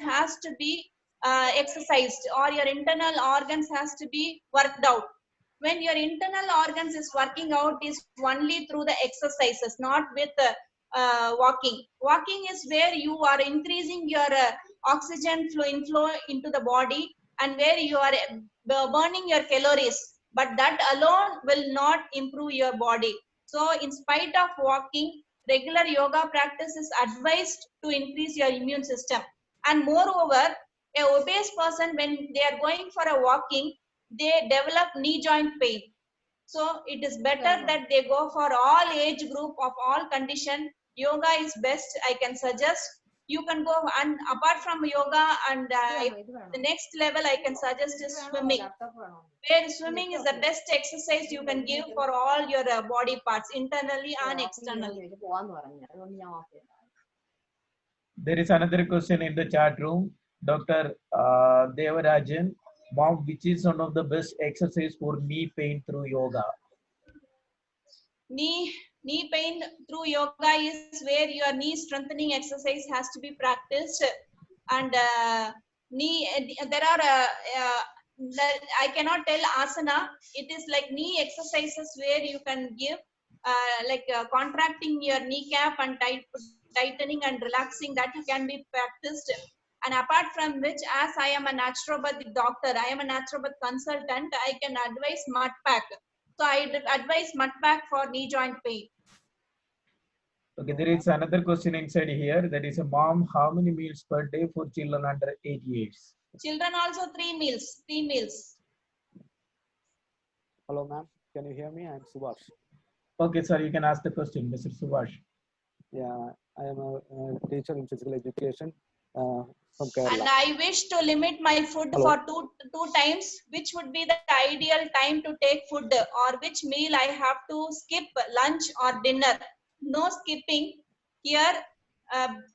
has to be exercised, or your internal organs has to be worked out. When your internal organs is working out is only through the exercises, not with walking. Walking is where you are increasing your oxygen inflow into the body, and where you are burning your calories, but that alone will not improve your body. So in spite of walking, regular yoga practice is advised to increase your immune system. And moreover, a obese person, when they are going for a walking, they develop knee joint pain. So it is better that they go for all age group of all condition. Yoga is best, I can suggest. You can go, and apart from yoga, and the next level I can suggest is swimming. Where swimming is the best exercise you can give for all your body parts, internally and externally. There is another question in the chat room. Dr. Devarajan, mom, which is one of the best exercise for knee pain through yoga? Knee pain through yoga is where your knee strengthening exercise has to be practiced. And there are I cannot tell asana. It is like knee exercises where you can give contracting your kneecap and tightening and relaxing, that can be practiced. And apart from which, as I am a naturopathic doctor, I am a naturopath consultant, I can advise mud pack. So I advise mud pack for knee joint pain. Okay, there is another question inside here. That is a mom, how many meals per day for children under 8 years? Children also 3 meals. 3 meals. Hello, ma'am. Can you hear me? I'm Subhash. Okay, sir, you can ask the question, Mr. Subhash. Yeah, I am a teacher in physical education from Kerala. And I wish to limit my food for two times. Which would be the ideal time to take food, or which meal I have to skip, lunch or dinner? No skipping here.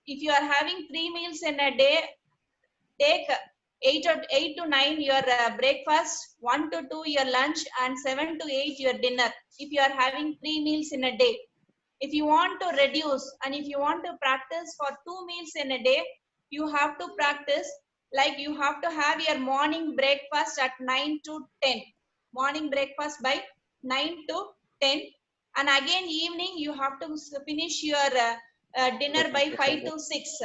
If you are having 3 meals in a day, take 8 to 9 your breakfast, 1 to 2 your lunch, and 7 to 8 your dinner. If you are having 3 meals in a day. If you want to reduce, and if you want to practice for 2 meals in a day, you have to practice, like you have to have your morning breakfast at 9 to 10. Morning breakfast by 9 to 10. And again evening you have to finish your dinner by 5 to 6.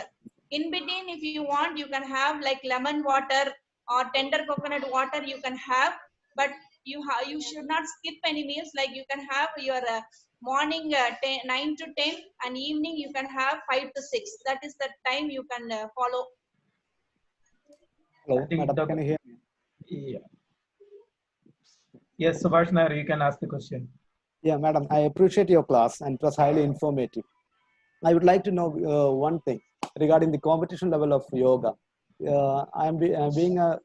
In between, if you want, you can have like lemon water or tender coconut water you can have, but you should not skip any meals. Like you can have your morning 9 to 10, and evening you can have 5 to 6. That is the time you can follow. Hello, madam, can you hear me? Yeah. Yes, Subhash Nair, you can ask the question. Yeah, madam, I appreciate your class and it was highly informative. I would like to know one thing regarding the competition level of yoga. Being a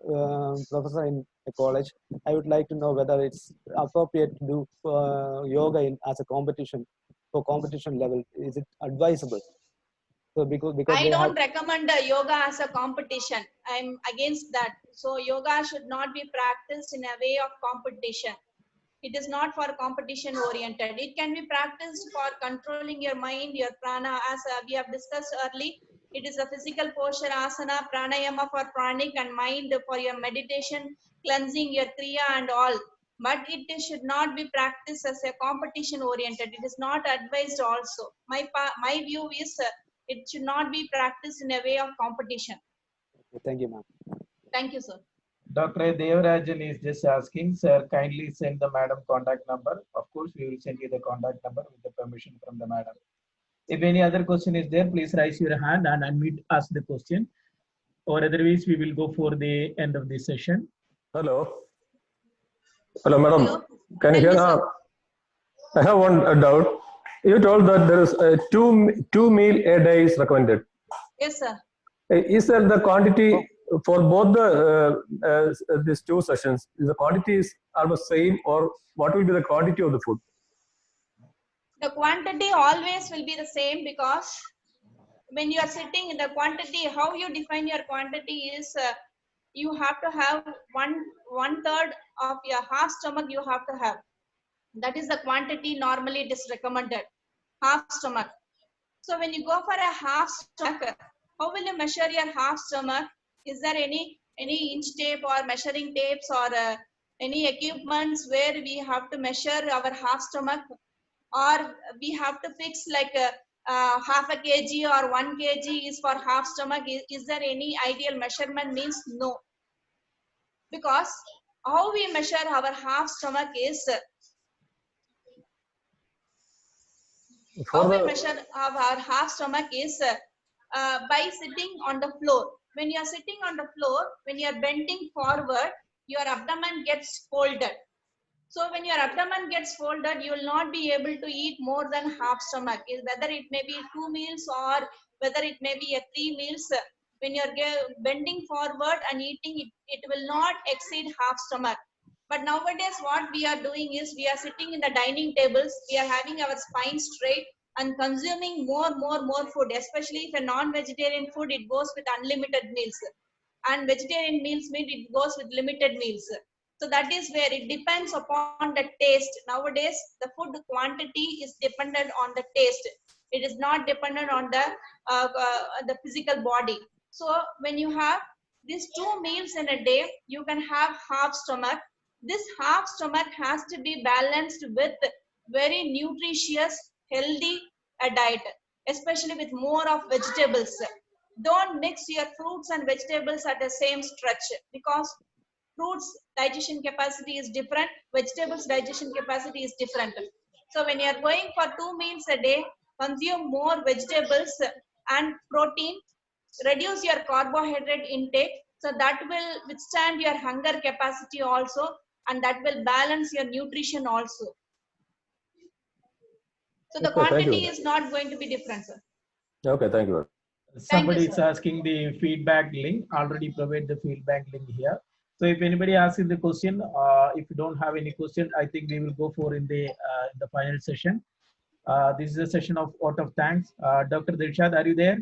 professor in a college, I would like to know whether it's appropriate to do yoga as a competition, for competition level. Is it advisable? So because I don't recommend yoga as a competition. I'm against that. So yoga should not be practiced in a way of competition. It is not for competition oriented. It can be practiced for controlling your mind, your prana, as we have discussed earlier. It is a physical posture, asana, pranayama for pranic, and mind for your meditation, cleansing your kriya and all. But it should not be practiced as a competition oriented. It is not advised also. My view is It should not be practiced in a way of competition. Thank you, ma'am. Thank you, sir. Dr. Devarajan is just asking, sir, kindly send the madam contact number. Of course, we will send you the contact number with the permission from the madam. If any other question is there, please raise your hand and unmute, ask the question. Or otherwise, we will go for the end of this session. Hello. Hello, madam. Hello. Can you Tell hear? me, sir. I have one doubt. You told that there is two meal a day is recommended. Yes, sir. Is there the quantity for both these two sessions? Is the quantities are the same, or what will be the quantity of the food? The quantity always will be the same, because when you are sitting in the quantity, how you define your quantity is you have to have one third of your half stomach you have to have. That is the quantity normally it is recommended, half stomach. So when you go for a half stomach, how will you measure your half stomach? Is there any inch tape or measuring tapes or any equipments where we have to measure our half stomach, or we have to fix like half a kg or 1 kg is for half stomach? Is there any ideal measurement? Means no, because how we measure our half stomach is how we measure our half stomach is by sitting on the floor. When you are sitting on the floor, when you are bending forward, your abdomen gets folded. So when your abdomen gets folded, you will not be able to eat more than half stomach. Whether it may be 2 meals or whether it may be a 3 meals, when you're bending forward and eating, it will not exceed half stomach. But nowadays what we are doing is we are sitting in the dining tables, we are having our spine straight and consuming more food, especially if a non-vegetarian food, it goes with unlimited meals, and vegetarian meals mean it goes with limited meals. So that is where it depends upon the taste. Nowadays, the food quantity is dependent on the taste. It is not dependent on the physical body. So when you have these 2 meals in a day, you can have half stomach. This half stomach has to be balanced with very nutritious, healthy diet, especially with more of vegetables. Don't mix your fruits and vegetables at the same stretch, because fruits digestion capacity is different, vegetables digestion capacity is different. So when you are going for 2 meals a day, consume more vegetables and protein, reduce your carbohydrate intake, so that will withstand your hunger capacity also, and that will balance your nutrition also. So the quantity is not going to be different, sir. Okay, thank you. Somebody is asking the feedback link. Already provide the feedback link here. So if anybody asking the question, if you don't have any question, I think we will go for in the final session. This is a session of vote of thanks. Dr. Dilshad, are you there?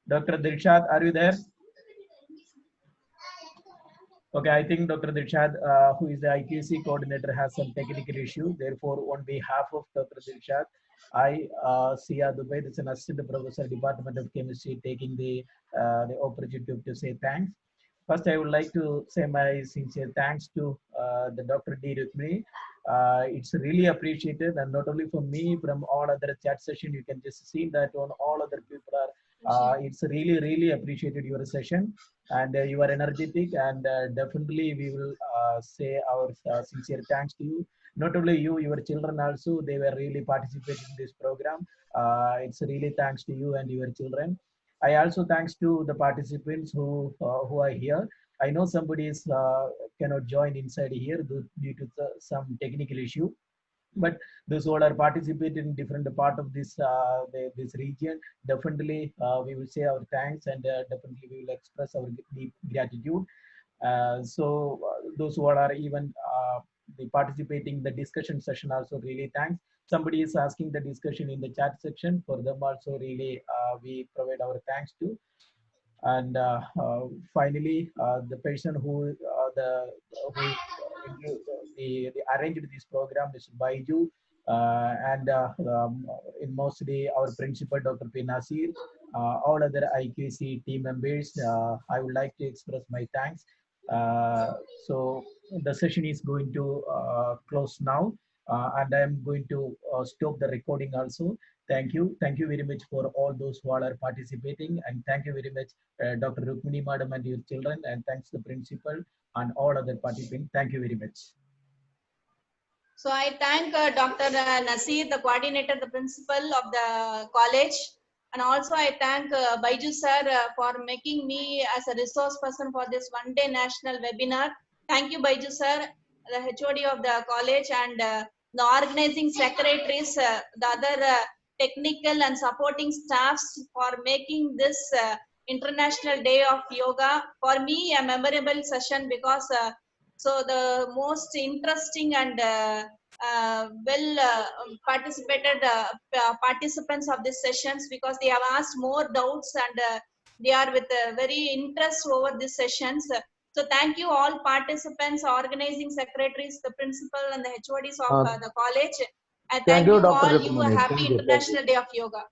Dr. Dilshad, are you there? Okay, I think Dr. Dilshad, who is the IQC coordinator, has some technical issue. Therefore, on behalf of Dr. Dilshad, I, Sia Dubai, this is an assistant professor, Department of Chemistry, taking the opportunity to say thanks. First, I would like to say my sincere thanks to the Dr. D. Rukmini. It's really appreciated, and not only from me, from all other chat session, you can just see that on all other people are. It's really appreciated your session, and you are energetic, and definitely we will say our sincere thanks to you. Not only you, your children also, they were really participating in this program. It's really thanks to you and your children. I also thanks to the participants who are here. I know somebody is cannot join inside here due to some technical issue, but those who are participating in different part of this this region, definitely we will say our thanks, and definitely we will express our deep gratitude. Those who are even the participating in the discussion session also really thanks. Somebody is asking the discussion in the chat section, for them also really we provide our thanks to. And finally, the person who arranged this program, Mr. Baiju, and in mostly our principal, Dr. P. Nasir, all other IQC team members, I would like to express my thanks. So the session is going to close now, and I am going to stop the recording also. Thank you. Thank you very much for all those who are participating. And thank you very much, Dr. Rukmini Madam and your children. And thanks the principal and all other participants. Thank you very much. So I thank Dr. Nasir, the coordinator, the principal of the college. And also I thank Baiju sir for making me as a resource person for this one-day national webinar. Thank you, Baiju sir, the HOD of the college, and the organizing secretaries, the other technical and supporting staffs for making this International Day of Yoga for me a memorable session, because so the most interesting and participated participants of these sessions, because they have asked more doubts and they are with very interest over these sessions. So thank you all participants, organizing secretaries, the principal and the HODs of the college. Thank you Dr. all. You a Rukmini. happy Thank you. International Day of Yoga.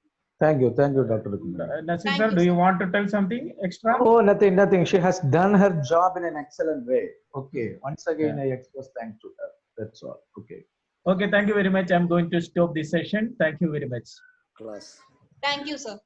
Thank you, Dr. Rukmini. Nasir Thank sir, you, do you sir. want to tell something extra? Oh, nothing. She has done her job in an excellent way. Okay. Once again, I express thanks to her. That's all. Okay. Okay, thank you very much. I'm going to stop this session. Thank you very much. Class. Thank you, sir.